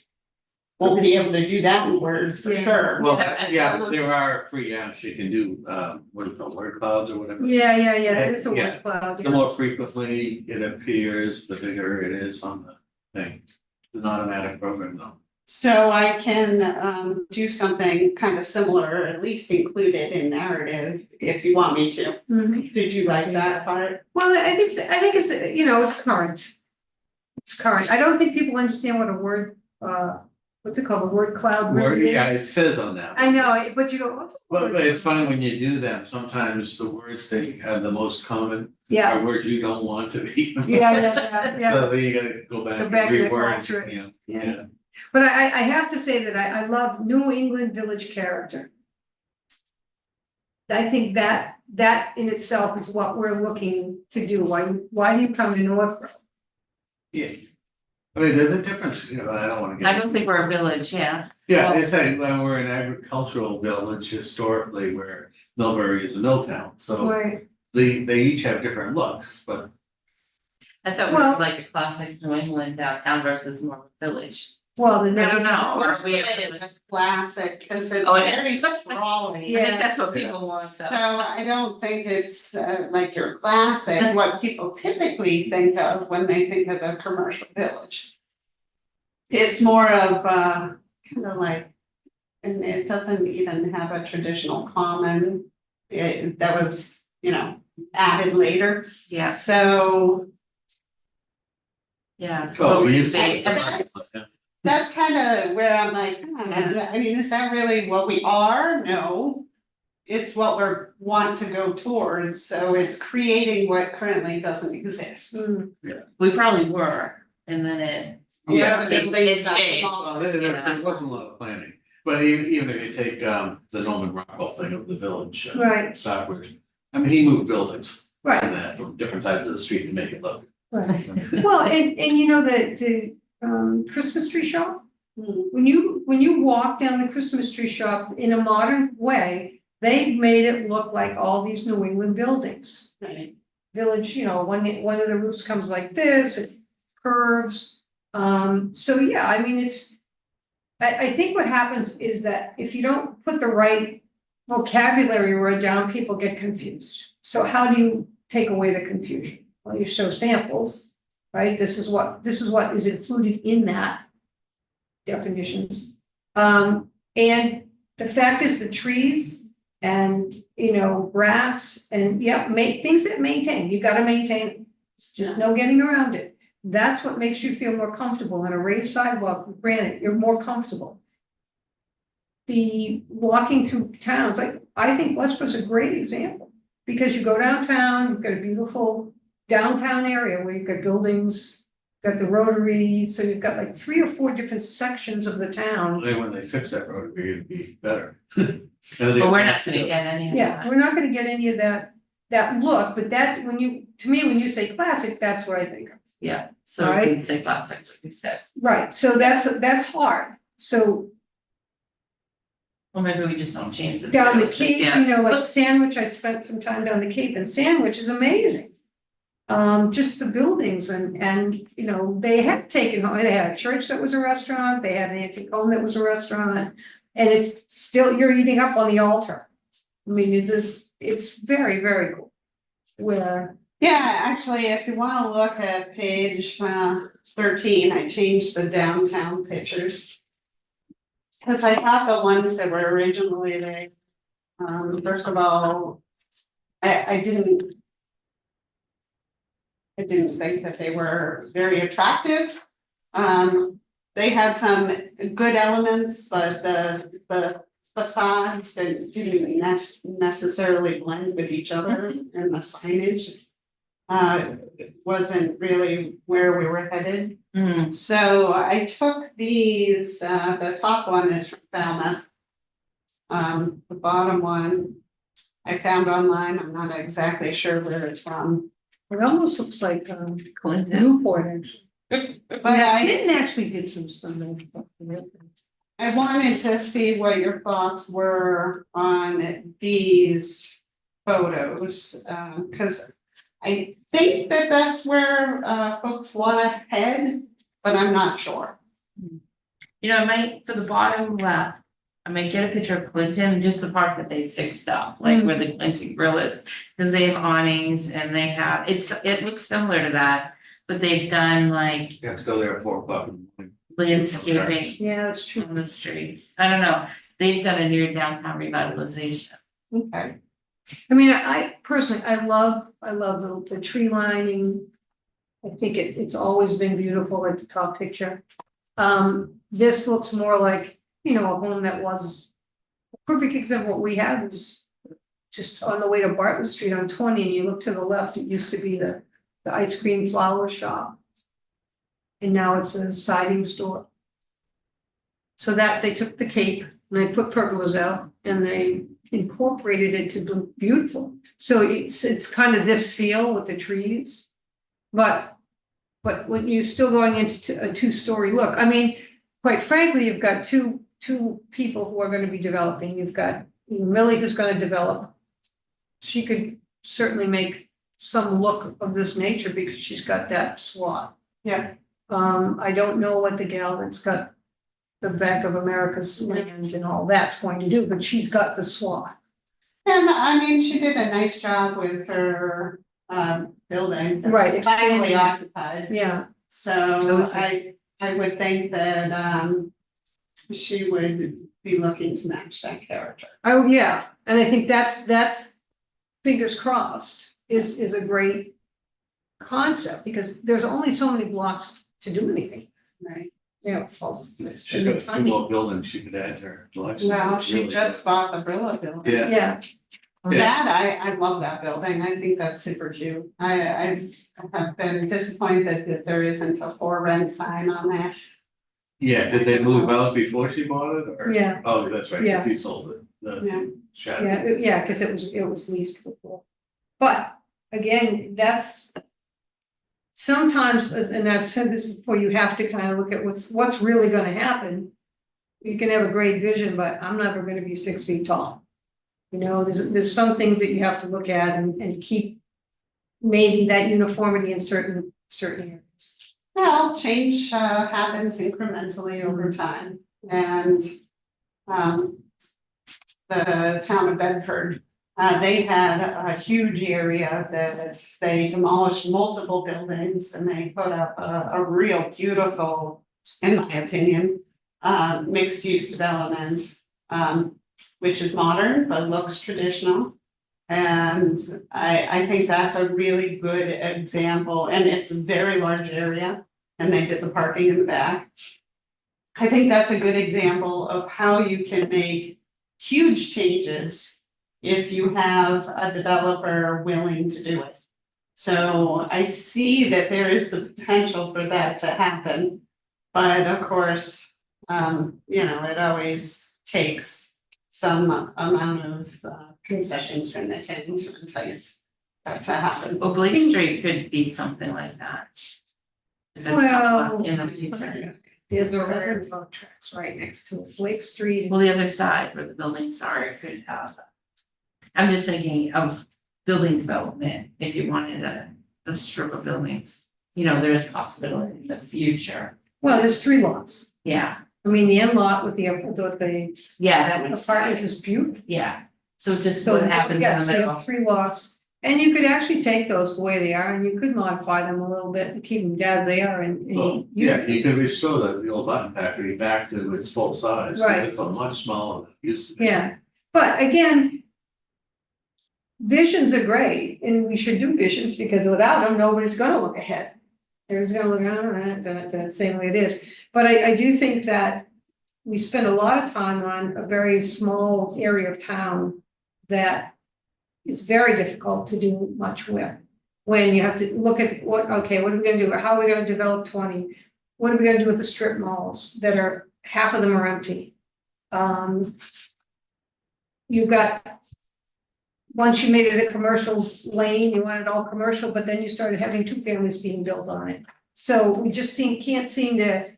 won't be able to do that in Word for Yeah. sure. Well, Yeah, yeah, but there are free apps you can do, what is it called, word clouds or whatever. Yeah, it's a Yeah. word cloud. The more frequently it appears, the bigger it is on the thing. It's an automatic program though. So I can do something kind of similar, or at least include it in narrative if you want me to. Mhm. Did you like that part? Well, I think it's, you know, it's current. It's current. I don't think people understand what a word, what's it called, a word cloud Word, really yeah, it is. says on that. I know, but you go, what's a But word? it's funny when you do them, sometimes the words that have the most common Yeah, are words you don't want to be. yeah. So then you gotta go back Go and back and reword, alter it. you know, Yeah. yeah. But I have to say that I love New England village character. I think that in itself is what we're looking to do. Why do you come to Northborough? Yeah. I mean, there's a difference, you know, I don't wanna get. I don't think we're a village, yeah. Yeah, it's like, when we're an agricultural village historically where Millbury is a mill town, so Right. they each have different looks, but. I thought we Well- were like a classic New England downtown versus more of a village. Well, the I don't know, or Let's we. say it's a classic, because it's Oh, yeah. very sprawling. I Yeah. think that's what people want, So so. I don't think it's like your classic, what people typically think of when they think of a commercial village. It's more of kind of like, and it doesn't even have a traditional common. That was, you know, added later, Yeah, so yeah. So what we would you used say? to. that's kind of where I'm like, I mean, is that really what we are? No. It's what we're want to go towards, so it's creating what currently doesn't exist. We probably were, and then it. Yeah, the It- buildings it got changed. smaller. There wasn't a lot of planning, but even if you take the Norman Rockwell thing of the village. Right. Stockbridge, I mean, he moved buildings Right. and that from different sides of the street to make it look. Right. Well, and you know, the Christmas tree shop, when you walk down the Christmas tree shop in a modern way, they made it look like all these New England buildings. Right. Village, you know, one of the roofs comes like this, it curves. So yeah, I mean, I think what happens is that if you don't put the right vocabulary word down, people get confused. So how do you take away the confusion? Well, you show samples, right? This is what is included in that definitions. And the fact is the trees and, you know, grass and, things that maintain, you gotta maintain, just no getting around it. That's what makes you feel more comfortable. On a raised sidewalk with granite, you're more comfortable. The walking through towns, like, I think Westboro's a great example. Because you go downtown, you've got a beautiful downtown area where you've got buildings, got the Rotary, so you've got like 3 or 4 different sections of the town. When they fix that road, it'd be better. But we're not gonna get any of Yeah, that. we're not gonna get any of that look, but that, to me, when you say classic, that's what I think of. Yeah, so Right. we'd say classic, like you said. Right, so that's hard. So Well, maybe we just don't change the. down the titles just Cape, yet. you know, like Sandwich, I spent some time down the Cape, and Sandwich is amazing. Just the buildings and, you know, they had a church that was a restaurant, they had an antique home that was a restaurant. And it's still, you're eating up on the altar. I mean, it's very, very cool. Where, Yeah, actually, if you wanna look at page 13, I changed the downtown pictures. Cause I thought the ones that were originally there, first of all, I didn't think that they were very attractive. They had some good elements, but the facades didn't necessarily blend with each other, and the signage wasn't really where we were headed. Mhm. So I took these, the top one is from Falmouth. The bottom one I found online, I'm not exactly sure where it's from. it almost looks like Clinton. Newport actually. But I Clinton actually did some stuff. I wanted to see what your thoughts were on these photos, cause I think that that's where folks wanna head, but I'm not sure. You know, I might, for the bottom left, I might get a picture of Clinton, just the part that they fixed up, like where the Clinton grill is. Cause they have awnings and they have, it looks similar to that, but they've done like You have to go there at 4 o'clock in the morning. landscaping Yeah, that's true. on the streets. I don't know, they've done a new downtown revitalization. Okay. I mean, I personally, I love the tree lining. I think it's always been beautiful, like the top picture. This looks more like, you know, a home that was. A perfect example, what we had was just on the way to Bartlett Street on 20, and you look to the left, it used to be the ice cream flower shop. And now it's a siding store. So that they took the cape and they put pergolas out and they incorporated it to be beautiful. So it's kind of this feel with the trees. But when you're still going into a 2-story look, I mean, quite frankly, you've got two people who are gonna be developing. You've got Millie who's gonna develop. She could certainly make some look of this nature because she's got that swath. Yeah. I don't know what the gal that's got the Bank of America's land and all that's going to do, but she's got the swath. And I mean, she did a nice job with her building. that's Right, expanding privately it. occupied, Yeah, so Those- I would think that she would be looking to match that character. oh, yeah, and I think that's fingers crossed is a great concept because there's only so many blocks to do anything. Right. Yeah. She got 2 more buildings she could add to her collection. Well, she Really just bought the Brilla building. Yeah. Yeah, That, I love that building, I think that's super cute. I have been disappointed that there isn't a for rent sign on there. Yeah, did they move out before she bought it or? yeah, Oh, that's right, Yeah. because he sold it, Yeah. the shadow. yeah, because it was leased before. But again, that's sometimes, and I've said this before, you have to kind of look at what's really gonna happen. You can have a great vision, but I'm never gonna be 6 feet tall. You know, there's some things that you have to look at and keep maybe that uniformity in certain areas. Well, change happens incrementally over time and the town of Bedford, they had a huge area that they demolished multiple buildings and they put up a real beautiful, in my opinion, mixed use development, which is modern but looks traditional. And I think that's a really good example, and it's a very large area, and they did the parking in the back. I think that's a good example of how you can make huge changes if you have a developer willing to do it. So I see that there is the potential for that to happen. But of course, you know, it always takes some amount of concessions from the town to entice that to happen. Well, Blake Street could be something like that. If that's Well, in the future. There's a railroad tracks right next to Lake Street. Well, the other side where the buildings are, it could have. I'm just thinking of building development, if you wanted a strip of buildings, you know, there's possibility in the future. Well, there's 3 lots. Yeah, I mean, the end lot with the yeah, that would. apartments is beautiful. Yeah, so just So what happens in yes, the you middle. have 3 lots, and you could actually take those the way they are, and you could modify them a little bit and keep them as they are and Well, use yes, them. you could restore the old button factory back to its full size, Right. because it's a much smaller than it used to be. Yeah, but again, visions are great, and we should do visions, because without them, nobody's gonna look ahead. Everyone's gonna look, then it's same way it is, but I do think that we spend a lot of time on a very small area of town that is very difficult to do much with. When you have to look at what are we gonna do, how are we gonna develop 20? What are we gonna do with the strip malls that are, half of them are empty? You've got, once you made it a commercial lane, you want it all commercial, but then you started having 2 families being built on it. So we just can't seem to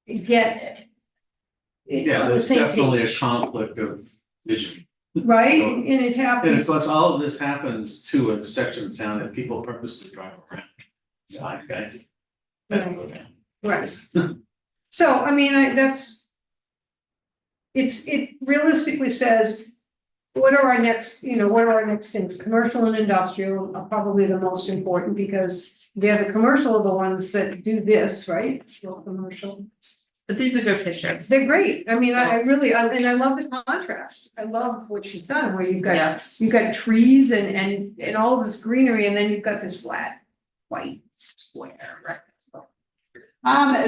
get it Yeah, on the there's same definitely a page, conflict of vision. right? And it And happens. of course, all of this happens too in a section of town that people purposely drive around. Yeah, that's okay. Right. So, I mean, that's it realistically says, what are our next, what are our next things? Commercial and industrial are probably the most important because they're the commercial are the ones that do this, right? Still commercial. But these are good pictures. They're great. I mean, I really, and I love the contrast. I love what she's done, where Yeah. you've got trees and all of this greenery, and then you've got this flat white square, right?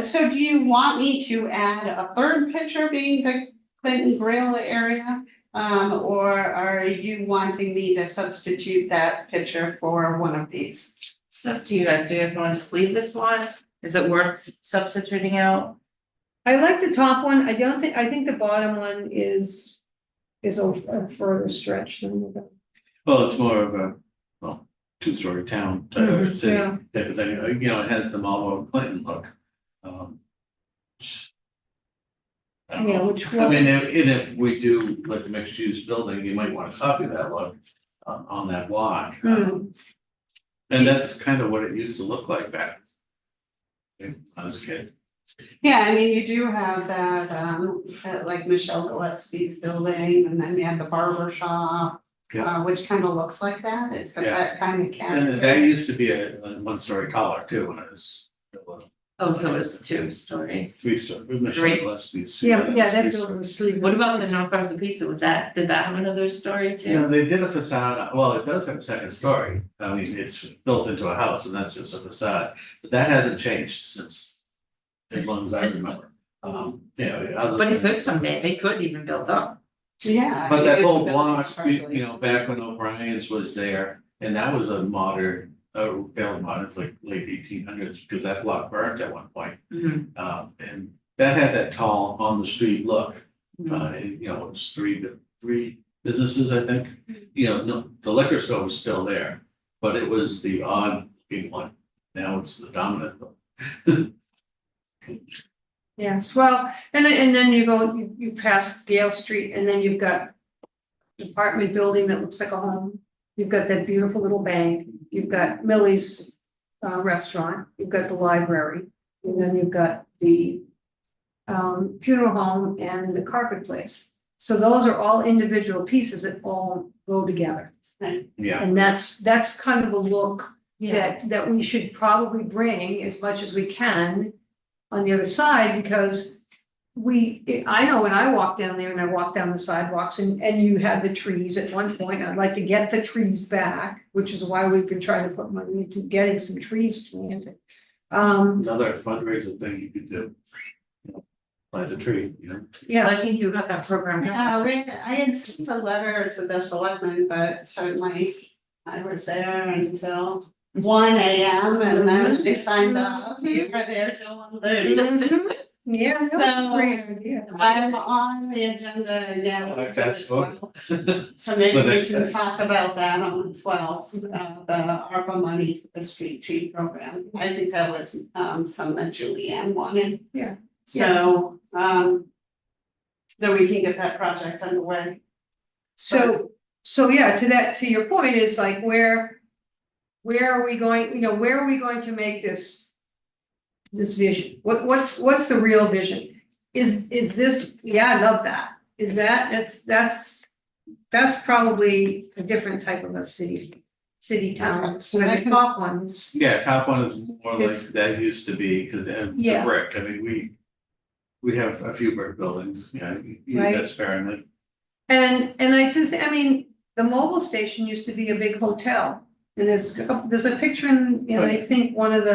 So do you want me to add a third picture being the Clinton Grill area? Or are you wanting me to substitute that picture for one of these? It's up to you guys. Do you guys want to just leave this one? Is it worth substituting out? I like the top one. I think the bottom one is a further stretch than the. Well, it's more of a, well, two-story town type of city, yeah. type of thing, it has the Marlboro Clinton look. I don't Yeah, know. which I mean, if we do like a mixed use building, you might wanna copy that look on that block. Mm. And that's kind of what it used to look like back when I was a kid. Yeah, I mean, you do have that like Michelle Gillespie's building, and then you have the barber shop. Yeah. Which kind of looks like that, it's got Yeah. that kind of And character. that used to be a one-story collar too, when I was Oh, so it's 2 stories. three-story, Michelle Great. Gillespie's. Yeah, that three-story. building was three. What about the North Carolina Pizza? Did that have another story too? Yeah, they did a facade, well, it does have a second story, I mean, it's built into a house and that's just a facade, but that hasn't changed since as long as I remember. Other But it than- could someday, they could even build up. Yeah. But that you whole could block, build these back when O'Brien's was there, and that was a modern, fairly modern, it's like late 1800s, because that block burnt at one point. Mhm. And that had that tall on the street look, Mhm. it was three businesses, I think. No, the liquor store was still there, but it was the odd looking one, now it's the dominant one. Yes, well, and then you pass Gale Street and then you've got an apartment building that looks like a home. You've got that beautiful little bank, you've got Millie's restaurant, you've got the library, and then you've got the funeral home and the carpet place. So those are all individual pieces that all go together. Yeah, And that's kind of a look Yeah, that we should probably bring as much as we can on the other side, because I know when I walk down there and I walk down the sidewalks and you had the trees at one point, I'd like to get the trees back, which is why we've been trying to put money into getting some trees planted. another fundraiser thing you could do. Plant a tree, Yeah, I think you got that program. going. I had sent a letter to the selectmen, but certainly I was there until 1 AM and then they signed up, you were there till 1:30. yeah, So- that's a great idea. I'm on the agenda again Like for that the book. 12th. So maybe But we that's- can talk about that on the 12th, the ARPA money for the street tree program. I think that was something that Julianne wanted. Yeah. So then we can get that project underway. So yeah, to your point is like, where are we going, where are we going to make this vision? What's the real vision? Is this, yeah, I love that. Is that's probably a different type of a city town, So where I the can- top ones. Yeah, top one is more like It's- that used to be, cause the Yeah. brick, I mean, we have a few brick buildings, you use Right. that sparingly. And I do think, I mean, the mobile station used to be a big hotel. And there's a picture in, I think, one of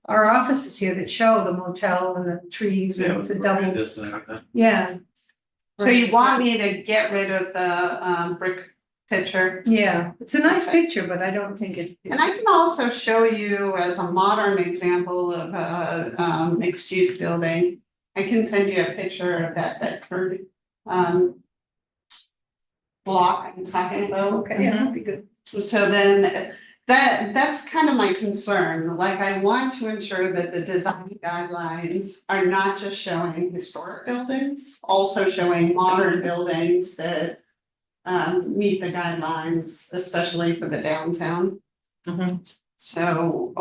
our offices here that show the motel and the trees and it's a double, This and everything. yeah. So you want me to get rid of the brick picture? Yeah, it's a nice Okay. picture, but I don't think it. And I can also show you as a modern example of a mixed use building. I can send you a picture of that Bedford block I'm talking about. Okay, yeah, that'd be good. So then that's kind of my concern, like I want to ensure that the design guidelines are not just showing historic buildings, also showing modern buildings that meet the guidelines, especially for the downtown. Mhm. So,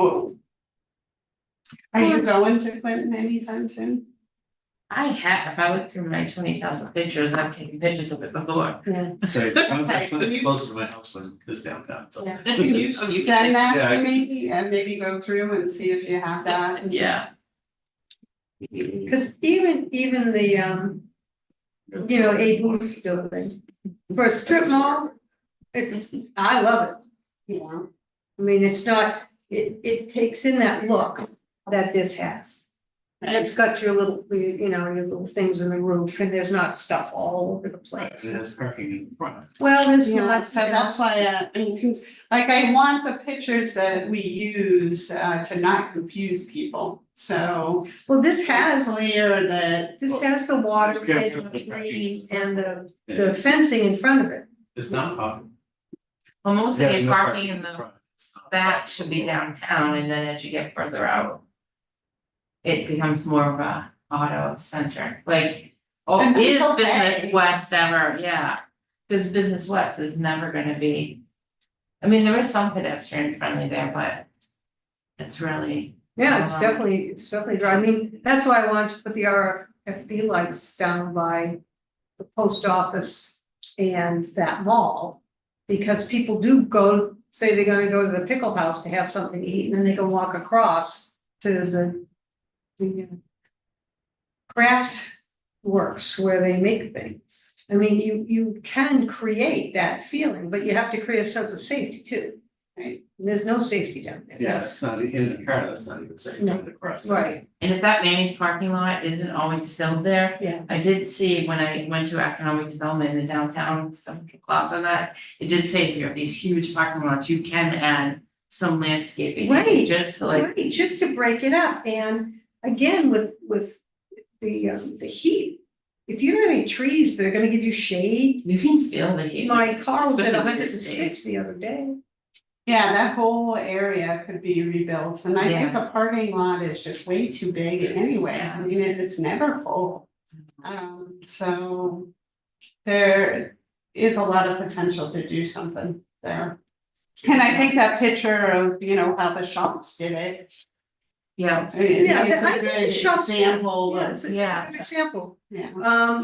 are you going to Clinton anytime soon? if I look through my 20,000 pictures, I've taken pictures of it before. So it's Can you- closer to my house than this downtown, so. Yeah. Can you Oh, you can send text- that yeah, to I- me and maybe go through and see if you have that? Yeah, Cause even the, a booth building, for a strip mall, I love it, you know? I mean, it's not, it takes in that look that this has. And it's got your little, your little things in the roof, and there's not stuff all over the And place. it has parking in front. Well, there's Yeah, not, so that's why, I mean, like, I want the pictures that we use, to not confuse people, so. well, this It's has, clear that, the water Okay. and the green and the fencing in front of it. It's not parking. well, most of Yeah, the no parking in the front. It's not back parking. should be downtown, and then as you get further out. It becomes more of a auto center, like, And is that's okay. Business West ever, yeah. Cause Business West is never gonna be. I mean, there is some pedestrian friendly there, but. It's really, Yeah, it's definitely dry. I mean, that's why I wanted to put the RFB lights down by the post office and that mall. Because people do go, say they're gonna go to the pickle house to have something to eat, and then they can walk across to the craft works where they make things. I mean, you can create that feeling, but you have to create a sense of safety too. Right? And there's no safety down there. Yeah, it's not in the car, that's not even saying No. the cross. Right, and if that Manny's parking lot isn't always filled there. yeah. I did see when I went to economic development in the downtown, some class on that, it did say if you have these huge parking lots, you can add some landscaping. Right, Just to, like, Right, just to break it up, and again, with the heat. If you don't have any trees that are gonna give you shade, you can feel the heat. my car was at especially 106 the other day. yeah, that whole area could be rebuilt, and I think Yeah. the parking lot is just way too big anyway, I mean, it's never full. So there is a lot of potential to do something there. And I think that picture of, how the shops did it, Yeah, I mean, Yeah, it's I a think good the shops- example Yeah, of, it's a Yeah. good example. yeah.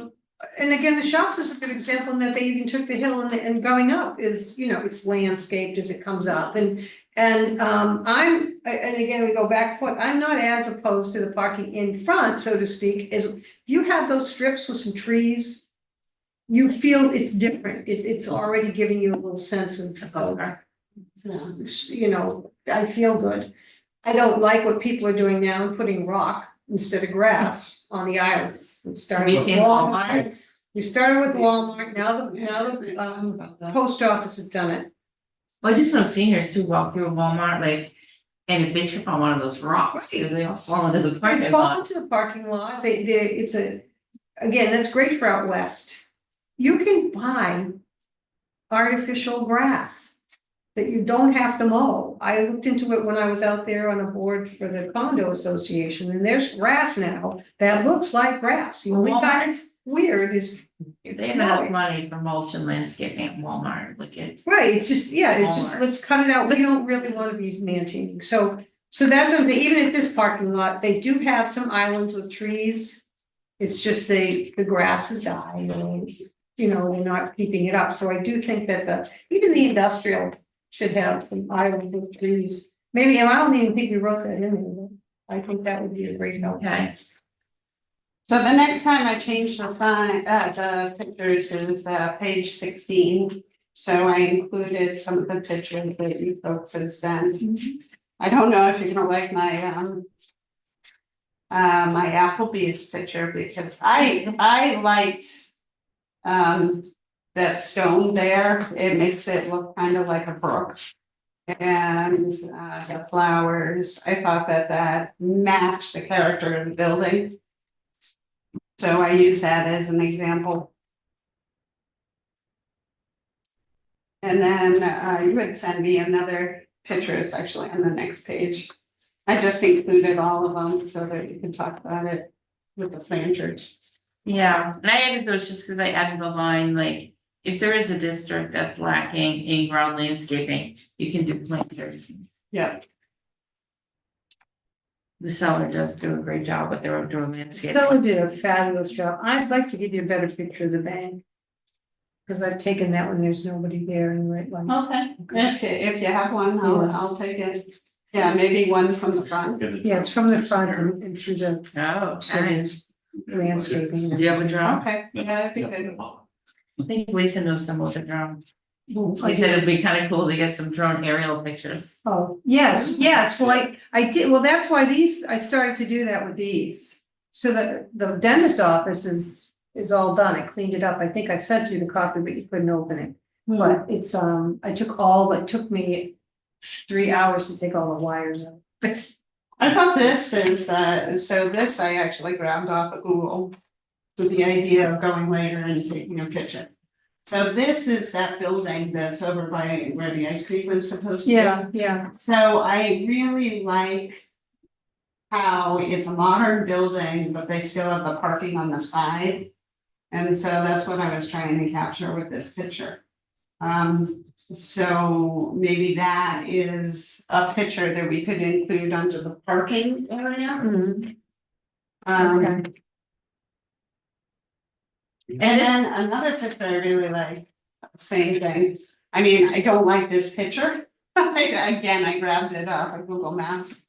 And again, the shops is a good example in that they even took the hill and going up is, it's landscaped as it comes up and and again, we go back foot, I'm not as opposed to the parking in front, so to speak, as if you have those strips with some trees. You feel it's different, it's already giving you a little sense of, I feel good. I don't like what people are doing now, putting rock instead of grass on the islands. We started Have you with seen Walmart? We started with Walmart, now the post office has done it. well, I just know seniors who walk through Walmart, like, and if they trip on one of those rocks, Right. because they all fall into the They parking fall lot. into the parking lot, again, that's great for out west. You can buy artificial grass that you don't have to mow. I looked into it when I was out there on a board for the condo association, and there's grass now that looks like grass. The only time it's weird is it's They have enough snowing. money for mulch and landscaping at Walmart, look at. Right, it's just, Smaller. let's cut it out, we don't really wanna be maintaining, so that's what I'm saying, even at this parking lot, they do have some islands with trees. It's just the grass is dying, and, they're not keeping it up, so I do think that even the industrial should have some islands with trees. Maybe, and I don't even think we wrote that in there, but I think that would be a great help. Okay, So the next time I change the the pictures is page 16. So I included some of the pictures that you folks had sent. I don't know if you're gonna like my my Applebee's picture, because I liked that stone there, it makes it look kind of like a brook. And the flowers, I thought that matched the character of the building. So I use that as an example. And then you would send me another picture, it's actually on the next page. I just included all of them so that you can talk about it with the planters. yeah, and I added those just because I added the line, like, if there is a district that's lacking in-ground landscaping, you can do planters. Yeah. The seller does do a great job with their outdoor landscaping. Stella did a fabulous job. I'd like to give you a better picture of the bank. Cause I've taken that when there's nobody there and right like. Okay, if you have one, Yeah. I'll take it. Yeah, maybe one from the front. Yeah, it's from the front and through the, Oh, so okay. there's landscaping. Do you have a drone? Okay, yeah, that'd be good. I think Lisa knows some with a drone. Oh, He said it'd be kind of cool to get some drone aerial pictures. Oh, yes, well, I did, well, that's why I started to do that with these. So the dentist office is all done, I cleaned it up, I think I sent you the copy, but you couldn't open it. But it's, it took me 3 hours to take all the wires out. I thought this is, so this I actually grabbed off of Google with the idea of going later and taking a picture. So this is that building that's over by where the ice cream was supposed to be. Yeah, So I really like how it's a modern building, but they still have the parking on the side. And so that's what I was trying to capture with this picture. So maybe that is a picture that we could include under the parking area. Mhm. And Okay. then another picture I really like, same thing. I mean, I don't like this picture. Again, I grabbed it off of Google Maps.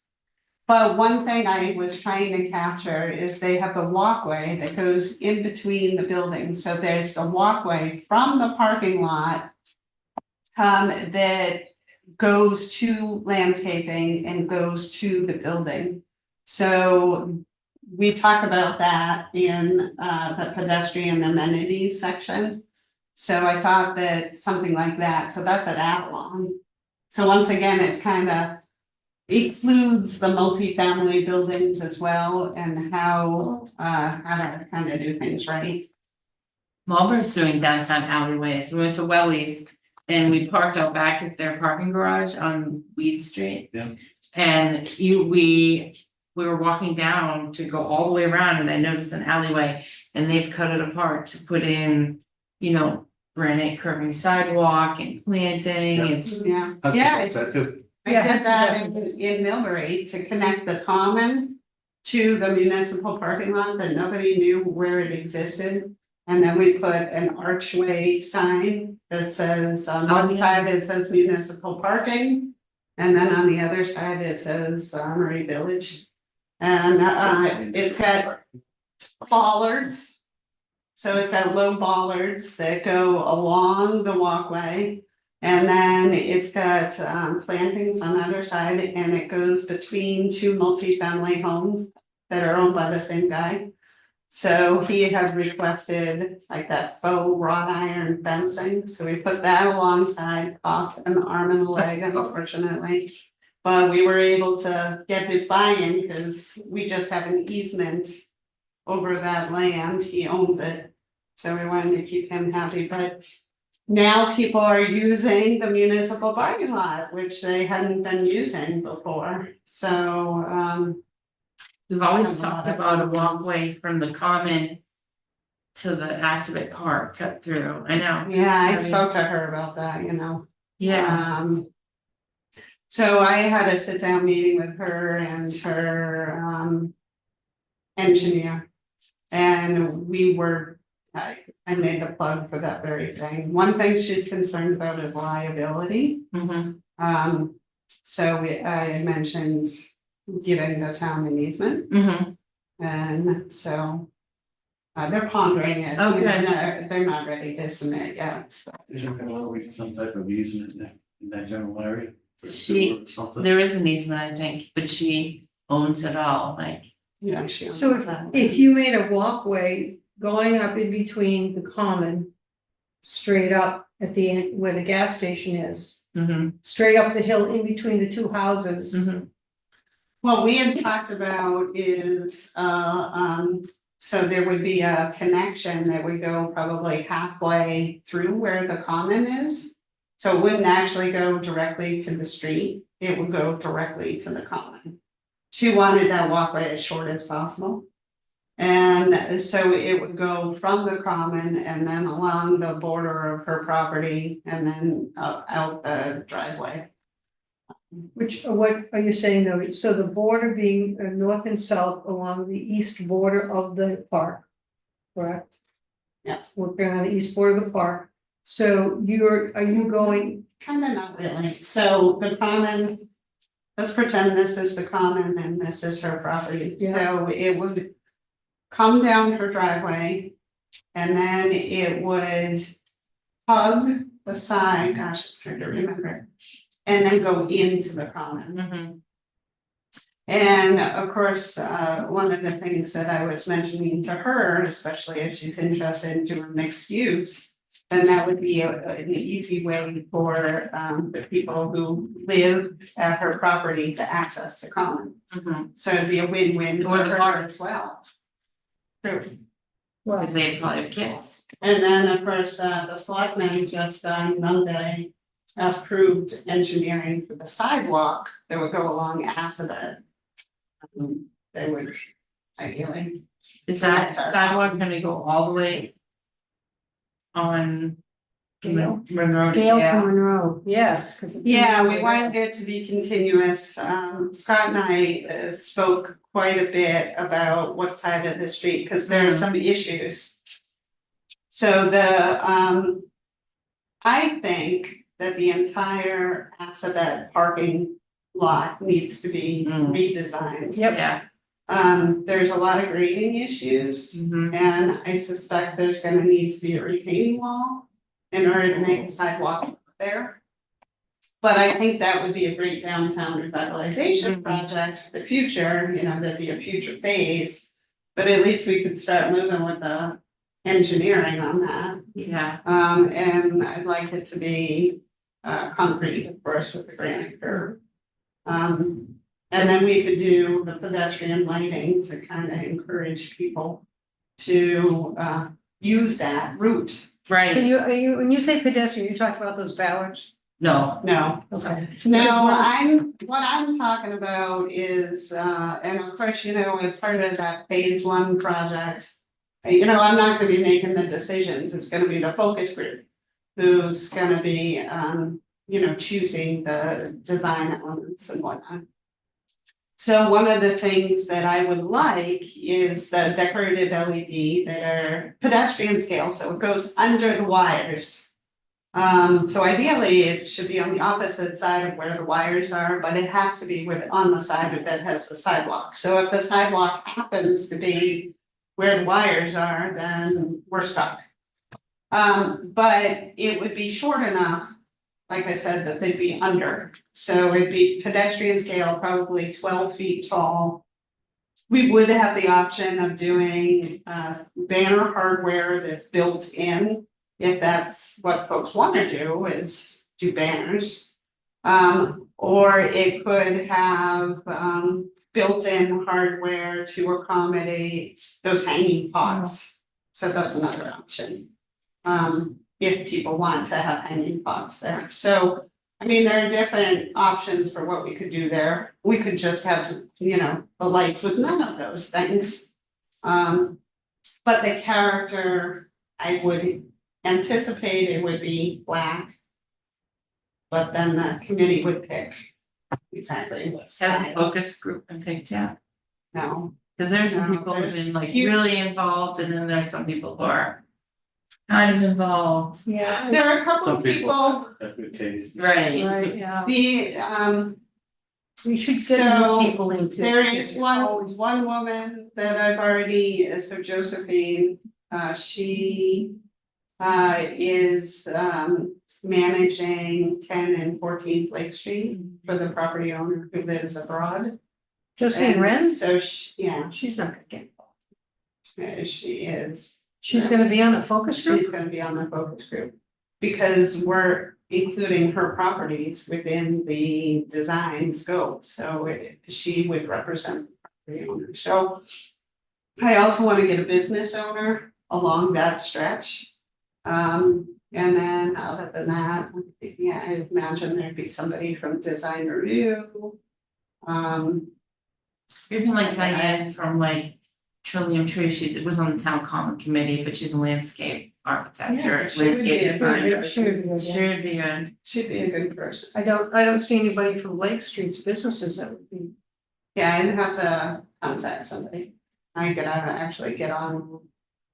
But one thing I was trying to capture is they have the walkway that goes in between the buildings. So there's the walkway from the parking lot that goes to landscaping and goes to the building. So we talk about that in the pedestrian amenities section. So I thought that something like that, so that's at Avalon. So once again, it's kind of includes the multifamily buildings as well and how to kind of do things right. Marlboro's doing downtown alleyways. We went to Welly's and we parked out back at their parking garage on Weed Street. Yeah. And we were walking down to go all the way around and I noticed an alleyway and they've cut it apart to put in, granite curving sidewalk and planting. Yeah. It's Yeah, I've yeah, noticed that too. I Yeah, did that's that in definitely- Millbury to connect the common to the municipal parking lot that nobody knew where it existed. And then we put an archway sign that says, on Oh, one yeah. side it says municipal parking. And then on the other side it says Armory Village. And it's got bollards. So it's got low bollards that go along the walkway. And then it's got plantings on the other side and it goes between two multifamily homes that are owned by the same guy. So he had requested like that faux wrought iron fencing, so we put that alongside, cost an arm and a leg unfortunately. But we were able to get his buy-in because we just have an easement over that land, he owns it. So we wanted to keep him happy, but now people are using the municipal parking lot, which they hadn't been using before, so We've always Have a lot talked of about a comments. walkway from the common to the Assabet Park cut through. I know. yeah, I I mean- spoke to her about that, Yeah. So I had a sit-down meeting with her and her engineer. And we were, I made the plug for that very thing. One thing she's concerned about is liability. So I had mentioned giving the town an easement, and so they're pondering it. Okay. They're not ready to submit yet. Isn't there always some type of easement in that general area? She- Or something? There is an easement, I think, but she owns it all, like. Yeah, she. So if you made a walkway going up in between the common. Straight up at the end where the gas station is, straight up the hill in between the two houses. What we had talked about is, so there would be a connection that would go probably halfway through where the common is. So it wouldn't actually go directly to the street, it would go directly to the common. She wanted that walkway as short as possible. And so it would go from the common and then along the border of her property and then out the driveway. Which, what are you saying though? So the border being north and south along the east border of the park, correct? Yes. Working on the east border of the park. So are you going, Kind of not really, so the common. Let's pretend this is the common and this is her property, Yeah. so it would. Come down her driveway. And then it would. Hug the side, gosh, it's hard to remember. And then go into the common. Mhm. And of course, one of the things that I was mentioning to her, especially if she's interested in doing mixed use. Then that would be an easy way for the people who live at her property to access the common. Mhm. So it'd be a win-win Or for the her park. as well. True. well, Cause they probably have kids. And then, of course, the selectmen just on Monday approved engineering for the sidewalk that would go along Assabet. They would ideally, Is that sidewalk gonna go all the way? On. Gale. Monroe to Gale to Gale? Monroe, yes, because. yeah, we wanted it to be continuous. Scott and I spoke quite a bit about what side of the street, because there are some issues. So I think that the entire Assabet parking lot needs to be redesigned. Yep. Yeah. There's a lot of grading issues, Mhm. and I suspect there's gonna need to be a retaining wall in order to make the sidewalk there. But I think that would be a great downtown revitalization project for the future, you know, there'd be a future phase. But at least we could start moving with the engineering on that. Yeah. And I'd like it to be concrete, of course, with the granite curb. And then we could do the pedestrian lighting to kind of encourage people to use that route. Right, When you say pedestrian, you're talking about those ballards? no, No, Okay. no, what I'm talking about is, and of course, you know, as part of that phase one project. You know, I'm not gonna be making the decisions, it's gonna be the focus group. Who's gonna be, you know, choosing the design elements and whatnot. So one of the things that I would like is the decorative LED that are pedestrian scale, so it goes under the wires. So ideally, it should be on the opposite side of where the wires are, but it has to be on the side that has the sidewalk. So if the sidewalk happens to be where the wires are, then we're stuck. But it would be short enough, like I said, that they'd be under, so it'd be pedestrian scale, probably 12 feet tall. We would have the option of doing banner hardware that's built in, if that's what folks wanna do, is do banners. Or it could have built-in hardware to accommodate those hanging pots. So that's another option. If people want to have hanging pots there, so. I mean, there are different options for what we could do there. We could just have, you know, the lights with none of those things. But the character, I would anticipate it would be black. But then the committee would pick exactly what has a style. focus group been picked out? No, Cause there's some No, people who've there's been like few- really involved, and then there's some people who are kind of involved. Yeah, there are a couple Some of people people, have good taste. Right. right, yeah. the We should get So, new people into. there is Always. one woman that I've already, so Josephine, she. Is managing 10 and 14 Lake Street for the property owner who lives abroad. Josephine And Wren, So she's not gonna get involved. she is. She's gonna be on a focus group? She's gonna be on the focus group. Because we're including her properties within the design scope, so she would represent the property owner, so. I also wanna get a business owner along that stretch. And then other than that, yeah, I imagine there'd be somebody from design review. Even like Diane from like Trillium Tree, she was on the town common committee, but she's a landscape architect Yeah, or she would be landscape a designer. She would be good, yeah. Should be good. She'd be a good person. I don't see anybody from Lake Street's businesses that would be, Yeah, I'd have to contact somebody. I could actually get on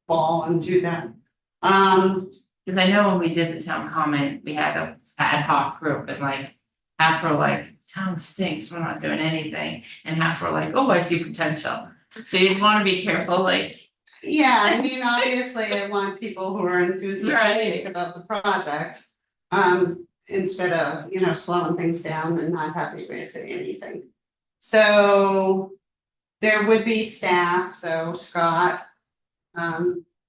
ball and do that. Cause I know when we did the town comment, we had a ad hoc group and like half were like, town stinks, we're not doing anything. And half were like, oh, I see potential. So you'd wanna be careful, like, yeah, I mean, obviously, I want people who are enthusiastic Right. about the project. Instead of, slowing things down and not happy with anything. So there would be staff, so Scott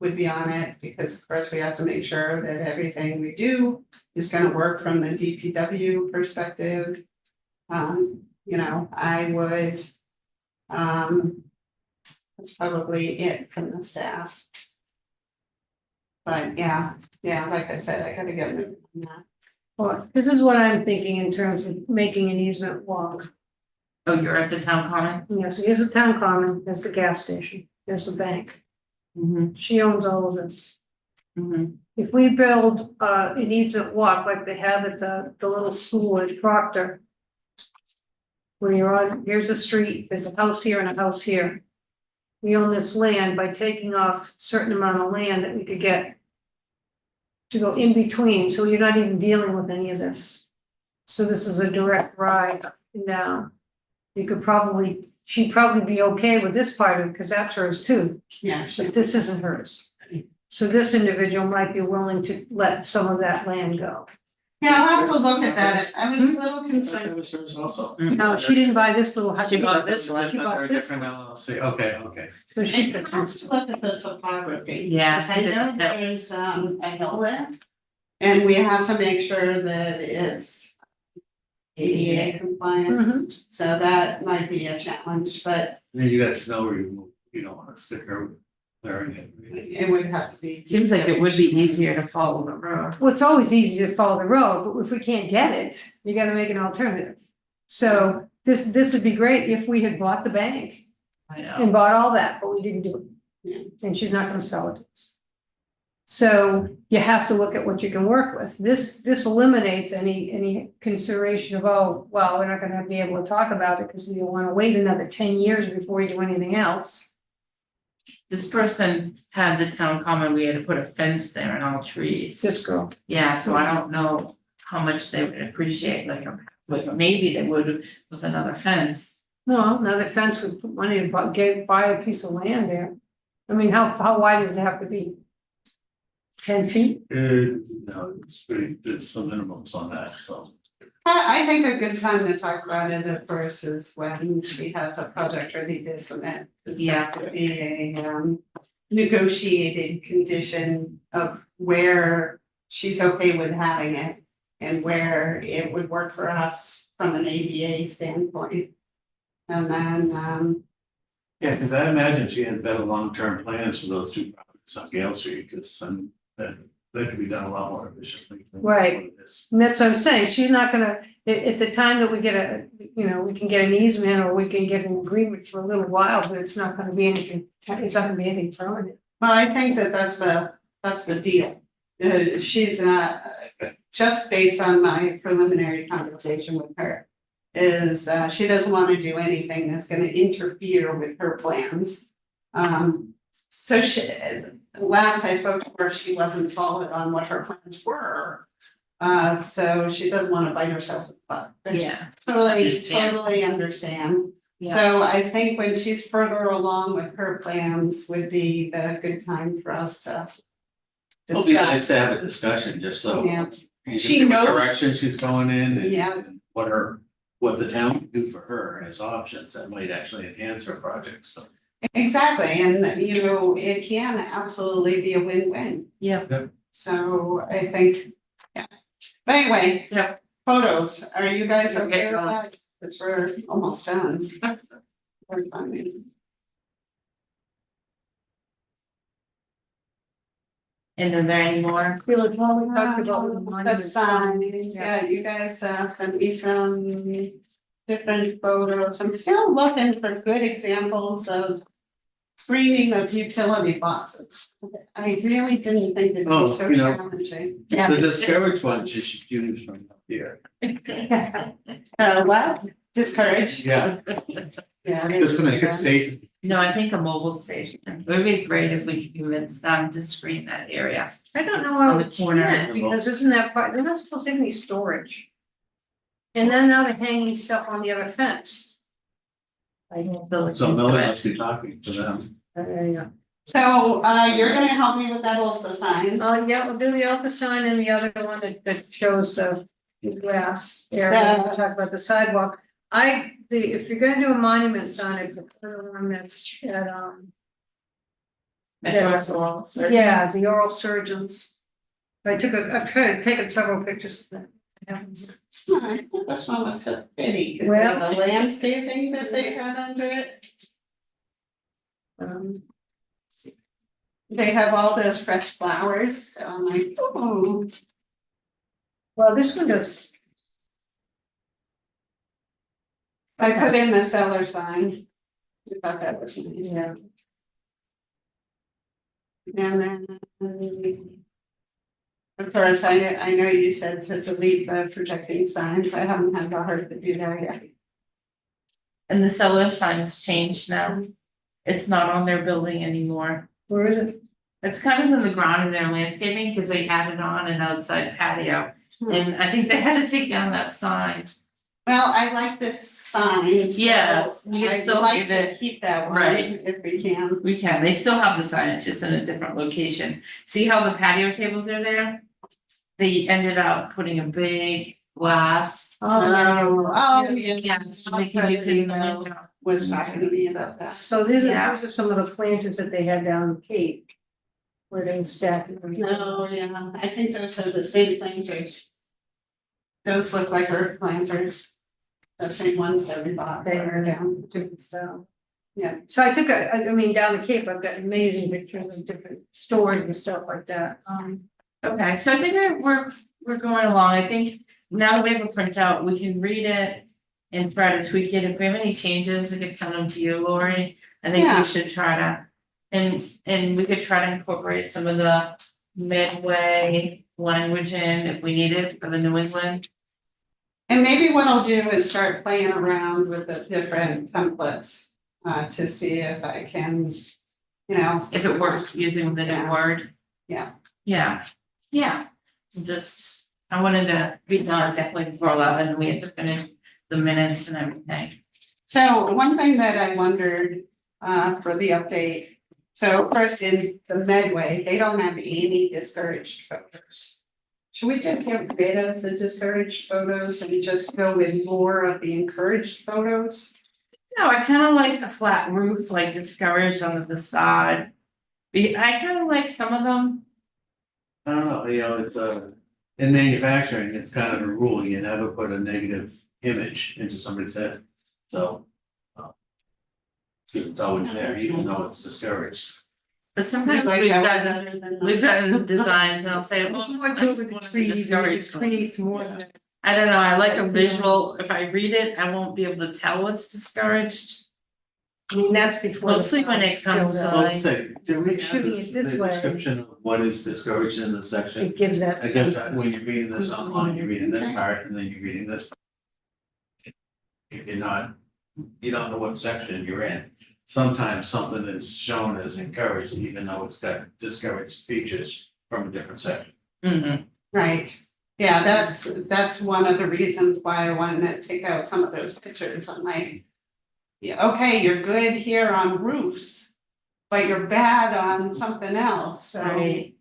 would be on it, because of course we have to make sure that everything we do is gonna work from the DPW perspective. I would, that's probably it from the staff. But yeah, like I said, I gotta get moving on that. well, this is what I'm thinking in terms of making an easement walk. oh, you're at the town comment? Yeah, so here's the town common, there's the gas station, there's the bank. She owns all of this. If we build an easement walk like they have at the little school at Proctor. Where you're on, here's a street, there's a house here and a house here. We own this land by taking off a certain amount of land that we could get. To go in between, so you're not even dealing with any of this. So this is a direct ride up and down. She'd probably be okay with this part of it, because that's hers too. Yeah, But this isn't hers. So this individual might be willing to let some of that land go. yeah, I'll have to look at that. I was a little That concerned. was hers also. No, she didn't buy this little house. She bought this one. She bought this one. LLC, okay. So she I could, have to look at the topography. Yeah, Because I know there's a hill there. And we have to make sure that it's ADA compliant, Mhm. so that might be a challenge, but Then you got snow removal, you don't wanna stick her there in it. it would have to be. Seems like it would be easier to follow the road. Well, it's always easy to follow the road, but if we can't get it, you gotta make an alternative. So this would be great if we had bought the bank I know. and bought all that, but we didn't do Yeah. it. And she's not gonna sell it to us. So you have to look at what you can work with. This eliminates any consideration of, oh, well, we're not gonna be able to talk about it because we don't wanna wait another 10 years before we do anything else. This person had the town common, we had to put a fence there and all trees. This girl. Yeah, so I don't know how much they would appreciate, like maybe they would with another fence. No, another fence would put money to buy a piece of land there. I mean, how wide does it have to be? 10 feet? No, there's some minimums on that, so. I think a good time to talk about it at first is when she has a project ready to submit. 'Cause that could be a negotiated condition of where she's okay with having it. And where it would work for us from an ADA standpoint. And then, Yeah, cause I imagine she had better long-term plans for those two properties on Gale Street, cause that could be done a lot more efficiently. than Right. what it is. And that's what I'm saying, she's not gonna, at the time that we get we can get an easement or we can get an agreement for a little while, but it's not gonna be anything, it's not gonna be anything permanent. well, I think that's the deal. She's not, just based on my preliminary conversation with her. Is she doesn't wanna do anything that's gonna interfere with her plans. So last I spoke to her, she wasn't solid on what her plans were. So she doesn't wanna bite herself in the butt. which Yeah. Totally understand. Yeah. So I think when she's further along with her plans would be the good time for us to. It'll be nice discuss. to have a discussion, just so. Yeah. You can She see what knows- direction she's going in and. Yeah. and what the town can do for her as options that might actually enhance her project, so. Exactly, and it can absolutely be a win-win, Yep. so I think, yeah. But anyway. Yep. Photos, are you guys Okay, okay with go on. that? Cause we're almost done. We're fine. And are there any more? Feel like, well, we talked about the The monuments. signs, yeah, you guys sent me some different photos, I'm still looking for good examples of screening of utility boxes. I really didn't think it'd Oh, be so you know, challenging. The discouraged ones you should use from up here. What? Discouraged? Yeah, Yeah. I just to make didn't it see safe. No, I think a mobile station, it would be great if we could convince them to screen that area. I don't know how On the it corner. can, because isn't that part, they're not supposed to have any storage. And then now they're hanging stuff on the other fence. I think they'll look So into Millie it. must be talking to them. There you go. that. So, you're gonna help me with that also sign? Yeah, we'll do the Alpha sign and the other one that shows the grass area, we'll talk about the sidewalk. If you're gonna do a monument sign, I prefer the one that's at, Across the wall, yeah, the oral surgeons. I've taken several pictures of that. I thought this one was so pretty, cause Well- of the landscaping that they had under it. Um, They have all those fresh flowers, so I'm like, oh. Well, this one does, I put in the seller sign. I thought that was nice. yeah, And then. Of course, I know you said to delete the projecting signs, I haven't had the heart to do that yet. And the cellar sign's changed now. It's not on their building anymore. where is it? It's kind of in the ground in their landscaping, because they added on an outside patio. And I think they had to take down that sign. Well, I like this sign, so Yes, you can I'd still like leave to it. keep that one Right. if we can. We can, they still have the sign, it's just in a different location. See how the patio tables are there? They ended up putting a big glass. Oh, yeah. Yeah, so they can use it in the winter. Was talking to me about that. So these Yeah. are some of the planters that they had down the Cape. Where they stack them. No, yeah, I think those are the same planters. Those look like earth planters. The same ones that we bought They are are down. different style. Yeah. So I took I mean, down the Cape, I've got amazing pictures of different stores and stuff like that. Okay, so I think we're going along, I think now that we have a printout, we can read it. And try to tweak it, if we have any changes, we could send them to you, Lori, I think Yeah. we should try to. And we could try to incorporate some of the midway language in if we need it for the New England. And maybe what I'll do is start playing around with the different templates, to see if I can, If it works using the new Yeah. word. Yeah. Yeah, just, I wanted to be done definitely before 11, we have to finish the minutes and everything. So one thing that I wondered, for the update. So of course, in the Medway, they don't have any discouraged photos. Should we just get rid of the discouraged photos and just go with more of the encouraged photos? No, I kinda like the flat roof, like discouraged on the facade. I kinda like some of them. I don't know, it's in manufacturing, it's kind of a rule, you never put a negative image into somebody's head, so. It's always there, even though it's discouraged. But sometimes Like we've that got, one better than we've the- got designs and I'll say, well, It's more I to just with the want to be trees, and it discouraged. creates more. Yeah. I don't know, I like a visual, if I read it, I won't be able to tell what's discouraged. I mean, that's before. the Mostly when it comes filled to out. Well, like- say, do we have Shooting this, it this the way. description of what is discouraged in the section? It gives that. I guess when you're reading this online, you're reading this part and then you're reading this. If you're not, you don't know what section you're in. Sometimes something is shown as encouraged, even though it's got discouraged features from a different section. Mhm. Right, yeah, that's one of the reasons why I wanted to take out some of those pictures, I'm like. Yeah, okay, you're good here on roofs, but you're bad on something else, so. Right,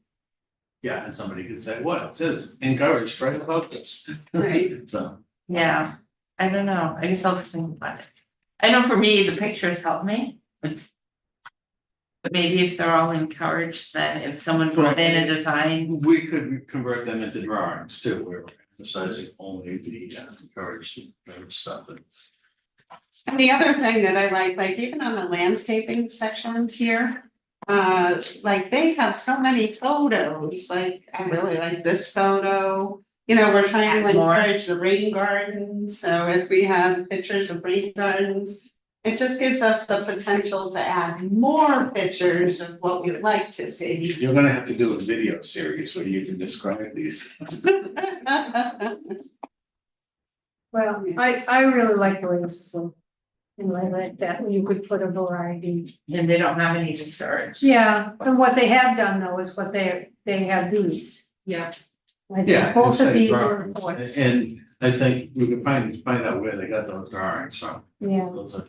Yeah, and somebody could say, what, it says encouraged right about this. Right. So, yeah, I don't know, I guess I'll just think about it. I know for me, the pictures help me, but. But maybe if they're all encouraged, then if someone brought in a design, we could convert them into drawings too, where we're emphasizing only the encouraged stuff. And the other thing that I like even on the landscaping section here. Like they have so many photos, like I really like this photo. We're trying to Add more. encourage the rain gardens, so if we have pictures of rain gardens. It just gives us the potential to add more pictures of what we'd like to see. You're gonna have to do a video series where you can describe these things. Well, I really like the way this is look. And I like that you could put a variety. And they don't have any discouraged. Yeah, and what they have done though is what they have these. Yeah. I think Yeah. both of it's these like are drawings. important. And I think we can find out where they got those drawings from. Yeah, Those are-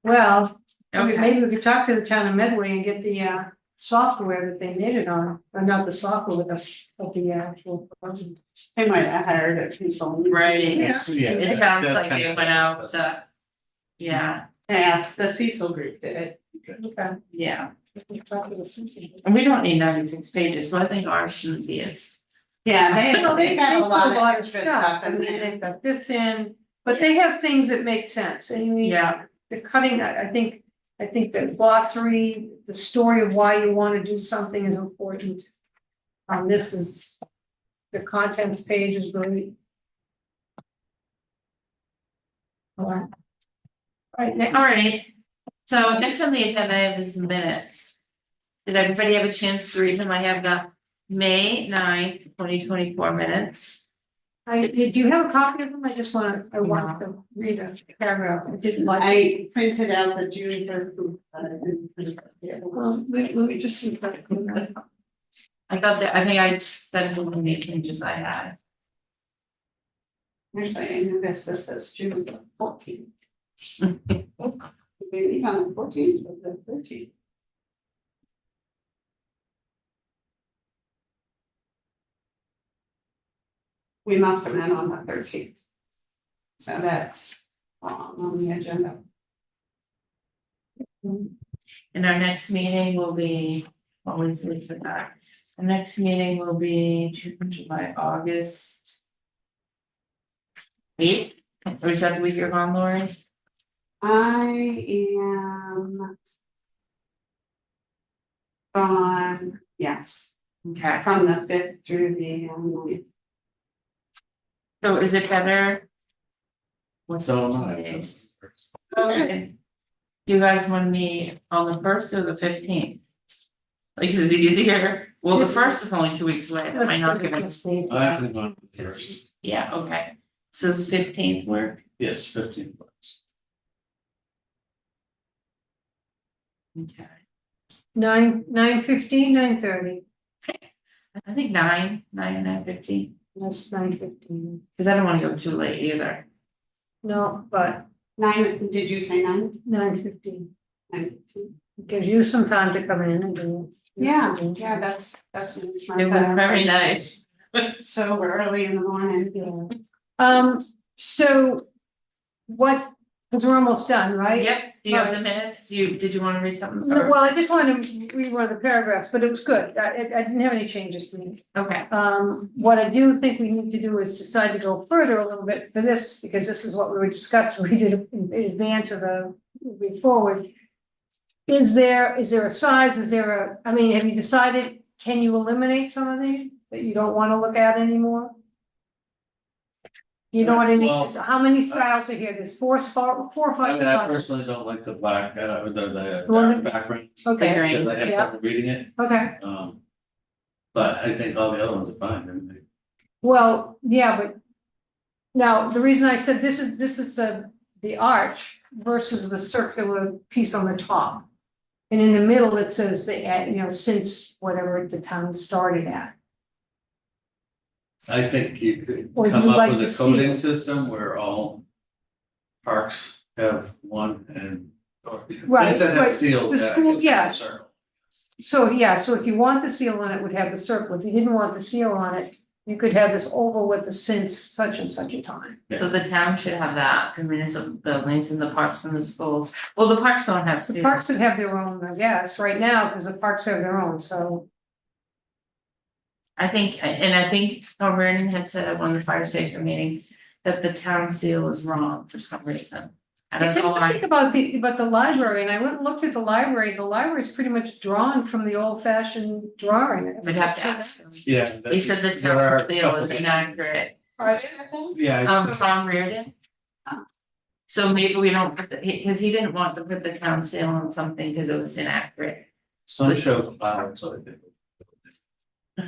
well, Okay. maybe we could talk to the town of Medway and get the software that they made it on, or not the software, but the actual program. They might have hired a consultant. Right. Yeah, It sounds that's like kind they of- went out to. Yeah, Yes, the Cecil group did it. Okay. yeah, We can talk to the citizen. and we don't need 96 pages, so I think ours shouldn't be as. Yeah, Well, they got a put lot of extra stuff, stuff I in mean, there. they've got this in, but they have things that make sense, and you Yeah, the cutting, I think the glossary, the story of why you wanna do something is important. This is, the contents page is great. Alright. Alright, next. alright, so next on the agenda I have is minutes. Did everybody have a chance to read them? I have the May 9th, 2024 minutes. Do you have a copy of them? I want to read a paragraph, I didn't like. I printed out the June first, but I didn't print it yet. Well, let me just see if I can. I thought that, I think I sent them the changes I had. Actually, I noticed this says June 14th. Maybe on the 14th or the 13th. We must have met on the 13th. So that's on the agenda. And our next meeting will be, always Lisa back. The next meeting will be July, August. 8th, or is that the week you're gone, Lori? I am gone, yes, Okay, from the 5th through the 9th. so is it better? What's So the am I. days? Okay. Do you guys want me on the 1st or the 15th? Like, is it easier? Well, the 1st is only 2 weeks away, that might not give us, I haven't gone first. yeah, okay. So does the 15th work? Yes, 15 bucks. Okay. 9:15, 9:30, I think 9:15, that's 9:15, because I don't wanna go too late either. no, but 9, did you say 9? 9:15, 9. gives you some time to come in and do it. Yeah, that's it's not It was that very nice. so early in the morning. Yeah. So what, because we're almost done, right? Yep, do you have the minutes? Did you wanna read something No, first? well, I just wanted to rerun the paragraphs, but it was good, I didn't have any changes to me. Okay, What I do think we need to do is decide to go further a little bit for this, because this is what we were discussing, we did in advance of the moving forward. Is there a size, I mean, have you decided, can you eliminate some of these that you don't wanna look at anymore? You know what I mean, Well, how many styles are here, there's four or I five mean, I styles? personally don't like the black, the one dark that- background, Okay, Agreed. because I have Yeah. trouble reading it, okay, but I think all the other ones are fine, and well, yeah, but. Now, the reason I said this is the arch versus the circular piece on the top. And in the middle, it says since whatever the town started at. I think you could Or come you'd up like with to a see coding it. system where all parks have one and. Or Right, things that right. have seals. The that school- is yeah. a circle. So if you want the seal on it, would have the circle, if you didn't want the seal on it, you could have this oval with the since such and such a time. so the town should have that, the municipal buildings and the parks and the schools. Well, the parks don't have The seals. parks would have their own, I guess, right now, because the parks have their own, so. I think Tom Reardon had said at one of the fire station meetings that the town seal is wrong for some reason. I He don't said know something why. about the library, and I went and looked at the library is pretty much drawn from the old fashioned drawing. We'd have to ask him. Yeah. He said the there are town a seal couple is things. inaccurate. Yeah, Tom Reardon. So maybe we don't put the, because he didn't want to put the town seal on something because it was inaccurate. Some show cloud, so I think.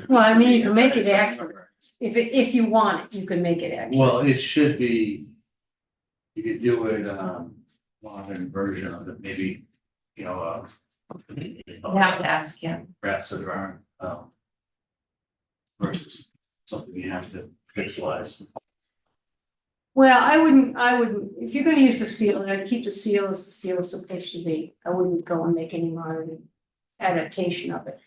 Well, I mean, you can make it accurate. If you want it, you can make it accurate. Well, it should be. You could do it, modern version of it, maybe, you know, You have to ask him. rest of our, versus something you have to pixelize. Well, I wouldn't, if you're gonna use the seal, I'd keep the seal as the seal is supposed to be. I wouldn't go and make any modern adaptation of it.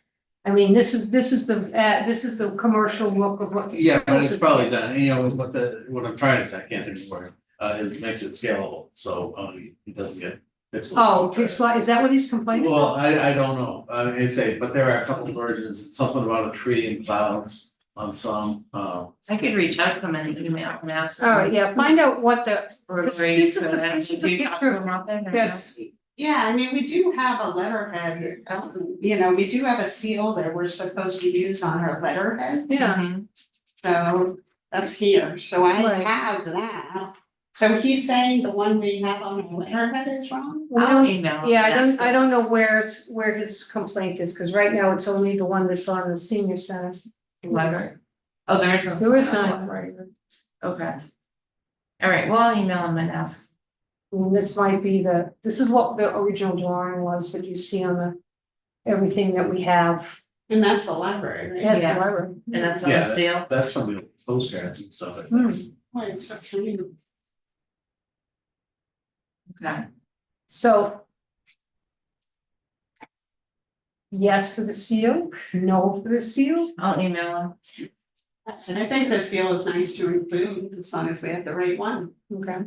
I mean, this is the commercial look of what. Yeah, but it's probably done, you know, what I'm trying to say, I can't think of the word, is makes it scalable, so, it doesn't get pixelated. Oh, pixel, is that what he's complaining Well, about? I don't know, I say, but there are a couple of versions, something about a tree and clouds on some, I could reach out to him in an email and ask. All right, yeah, find out what the, Or this where you is could, the- I don't this is know, the do you talk picture to him often or no? that's, Yeah, I mean, we do have a letterhead, you know, we do have a seal that we're supposed to use on our letterhead. yeah. Mhm. So that's here, so I Right. have that. So he's saying the one we have on our letterhead is wrong? I'll email him. Yeah, and ask I him. don't know where his complaint is, because right now it's only the one that's on the senior center. Letter. Oh, there is no. There is sign. not, right, Okay. All right, well, I'll email him and ask. and this might be this is what the original drawing was that you see on the, everything that we have. And that's the library, right? Yes, Yeah. however. And that's on Yeah, the seal. that's from the postcards and stuff like Hmm. that. Wait, so for you. Okay. So. Yes for the seal, no for the seal, I'll email him. I think the seal is nice to include, as long as we have the right one. okay.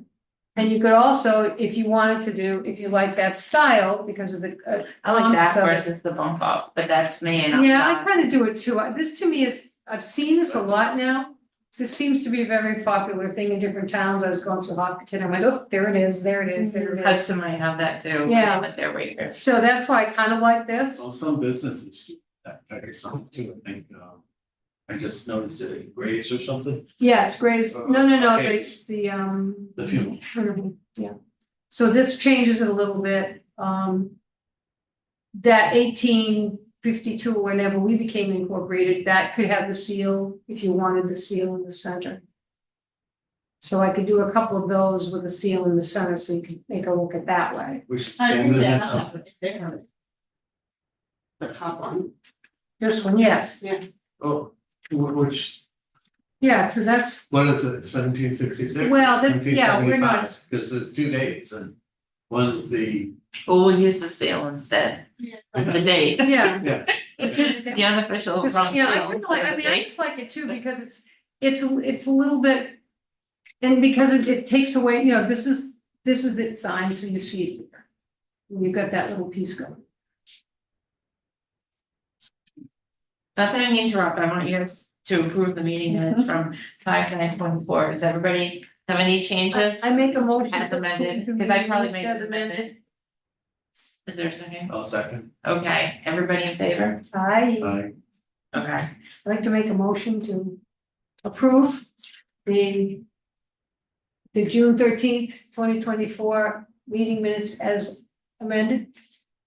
And you could also, if you wanted to do, if you like that style, because of the. I like that so- versus the bump up, but that's me and I'm Yeah, I not. kind of do it too. This to me is, I've seen this a lot now. This seems to be a very popular thing in different towns. I was going through Hopkinton, I'm like, oh, there it is, there it is, there it is. Hudson might have that too. Yeah. But they're waivers. So that's why I kind of like this. Well, some businesses do that kind of stuff too, I think, I just noticed it at Grace or something, Yes, Grace, no, Okay. The funeral. Yeah, so this changes it a little bit, that 1852 or whenever we became incorporated, that could have the seal, if you wanted the seal in the center. So I could do a couple of those with a seal in the center, so you can make a look at that way. we should I stand think in that some. would be different. The top one. This one, yes, Oh, which, yeah, cause that's, what is it, 1766? Well, that's- yeah, we're not- Cause there's two dates and one's the, Well, we'll use the seal instead, of the date, yeah. yeah, the unofficial Just, wrong yeah, I seal kinda instead like, of I the mean, I date. just like it too, because it's a little bit. And because it takes away, you know, this is it signed, so you see it here. And you've got that little piece going. Not that I interrupt, I want you guys to approve the meeting minutes from 5/9/24. Does everybody have any changes? I make a motion. As to amended, approve the because I meeting probably minutes made as it amended. Is there a second? I'll second, Okay, everybody in favor? I'd Okay, like to make a motion to approve the June 13th, 2024 meeting minutes as amended.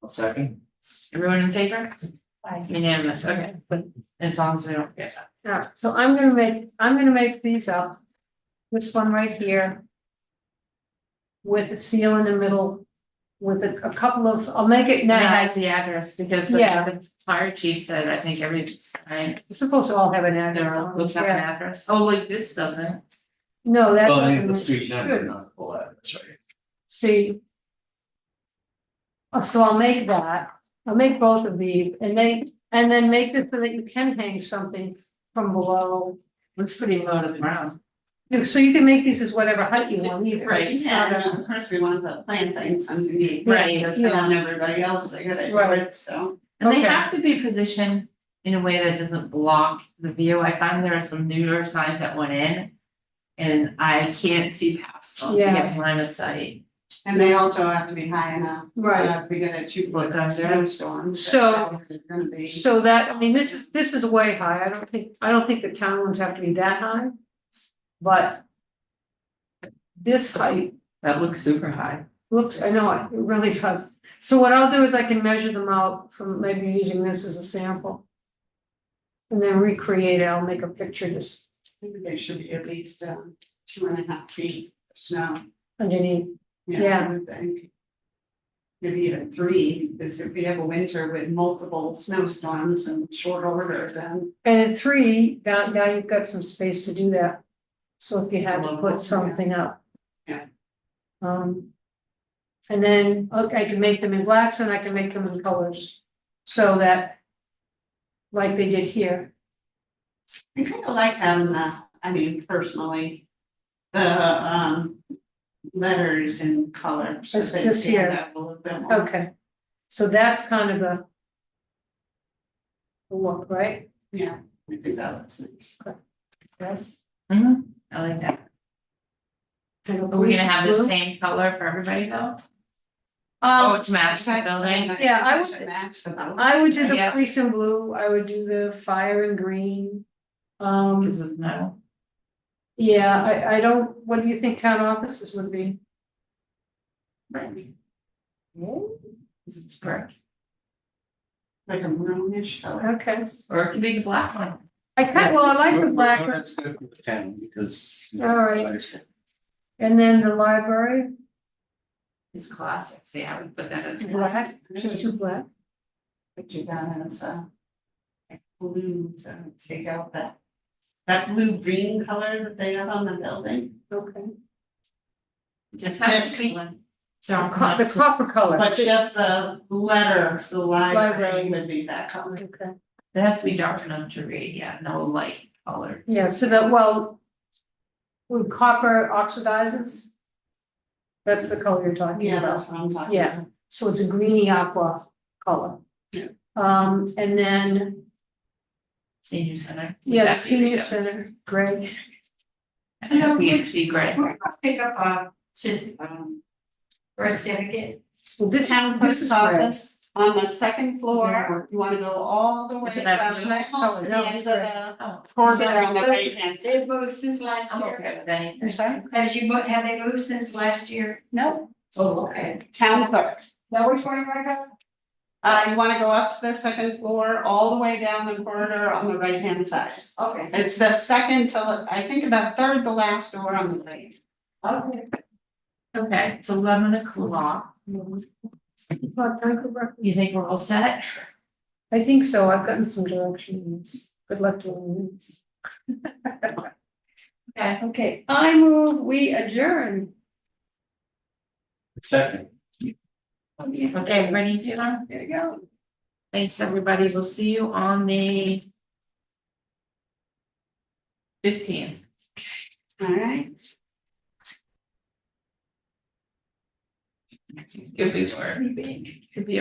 I'll second, everyone in favor? Aye. Unanimous, okay, but as long as we don't forget that. Alright, so I'm gonna make these up. This one right here. With the seal in the middle, with a couple of, I'll make it And it now, has the address, because Yeah. the fire chief said, I think everything's fine. it's supposed to all have an There address. are, looks have an address, oh, like this doesn't. No, that well, I mean, doesn't. the street number, should. not the full address, right? See. So I'll make that, I'll make both of these, and then make it so that you can hang something from below. Looks pretty low to the ground. So you can make these as whatever height you want either. Right. It's not Yeah, a- and of course, we want the plantings underneath. Right, So telling everybody else they gotta do Right. it, so. And they Okay. have to be positioned in a way that doesn't block the view. I find there are some newer signs that went in. And I can't see past them to Yeah. get line of sight. And they also have to be high enough. Right. If we get a 2 foot Okay. snowstorm. So- It's gonna be. So that, I mean, this is way high, I don't think the town ones have to be that high. But. This height That looks super high. Looks, I know, it really does. So what I'll do is I can measure them out from maybe using this as a sample. And then recreate it, I'll make a picture just Maybe there should be at least 2.5 feet of snow. underneath. Yeah, Yeah. I would think. Maybe even 3, because if we have a winter with multiple snowstorms and short order, then And at 3, now you've got some space to do that. So if you had to Level, put something up. Yeah. And then, okay, I can make them in blacks and I can make them in colors. So that, like they did here. I kind of like having I mean, personally, the letters in color, so This- they this here. stand out a little bit more. Okay. So that's kind of the look, right? Yeah, I think that looks nice. Yes. I like that. And a Are we gonna have the blue. same color for everybody though? Oh, to match the That's building? nice. Yeah, I That would- should match the building. I would do the Yeah. fleece and blue, I would do the fire and green. Because of metal. Yeah, I don't, what do you think town offices would be? Right. Because it's brick. Like a maroonish color. Okay, Or it could be the black one. well, I like the black, one. That's good for the town because. All right. And then the library, It's classics, yeah, I would put that as black, just do black. Put you down as like blue, so take out that blue green color that they have on the building. Okay. Just has to be. Don't The copper color. But just the letter, the library Library. would be that color. Okay, It has to be dark enough to read, yeah, no light colors. yeah, so that, well. When copper oxidizes. That's the color you're talking Yeah, about. that's what I'm talking Yeah. about. So it's a greeny aqua color. Yeah. And then, Senior center. yeah, the That'd be senior good. center, gray. We see gray. Pick up birth certificate. Well, this Town this is clerk's gray. office on the second floor, you wanna go all the way Is it that down, blue? Nice almost to color. No, the end it's of gray. the Oh, corridor on the right hand side. They've moved since last I'm year. okay with anything. I'm sorry? Have they moved since last year? No, Oh, okay. town clerk. Now which one am I going? You wanna go up to the second floor, all the way down the corridor on the right hand side. Okay. It's the second to, I think the third to last door on the right. Okay. Okay, it's 11 o'clock. What time for breakfast? You think we're all set? I think so, I've gotten some directions. Good luck to all. Okay. Okay, I move, we adjourn. Second. Okay, ready to, there you go. Thanks, everybody, we'll see you on the 15th. Alright. Could be sore. Could be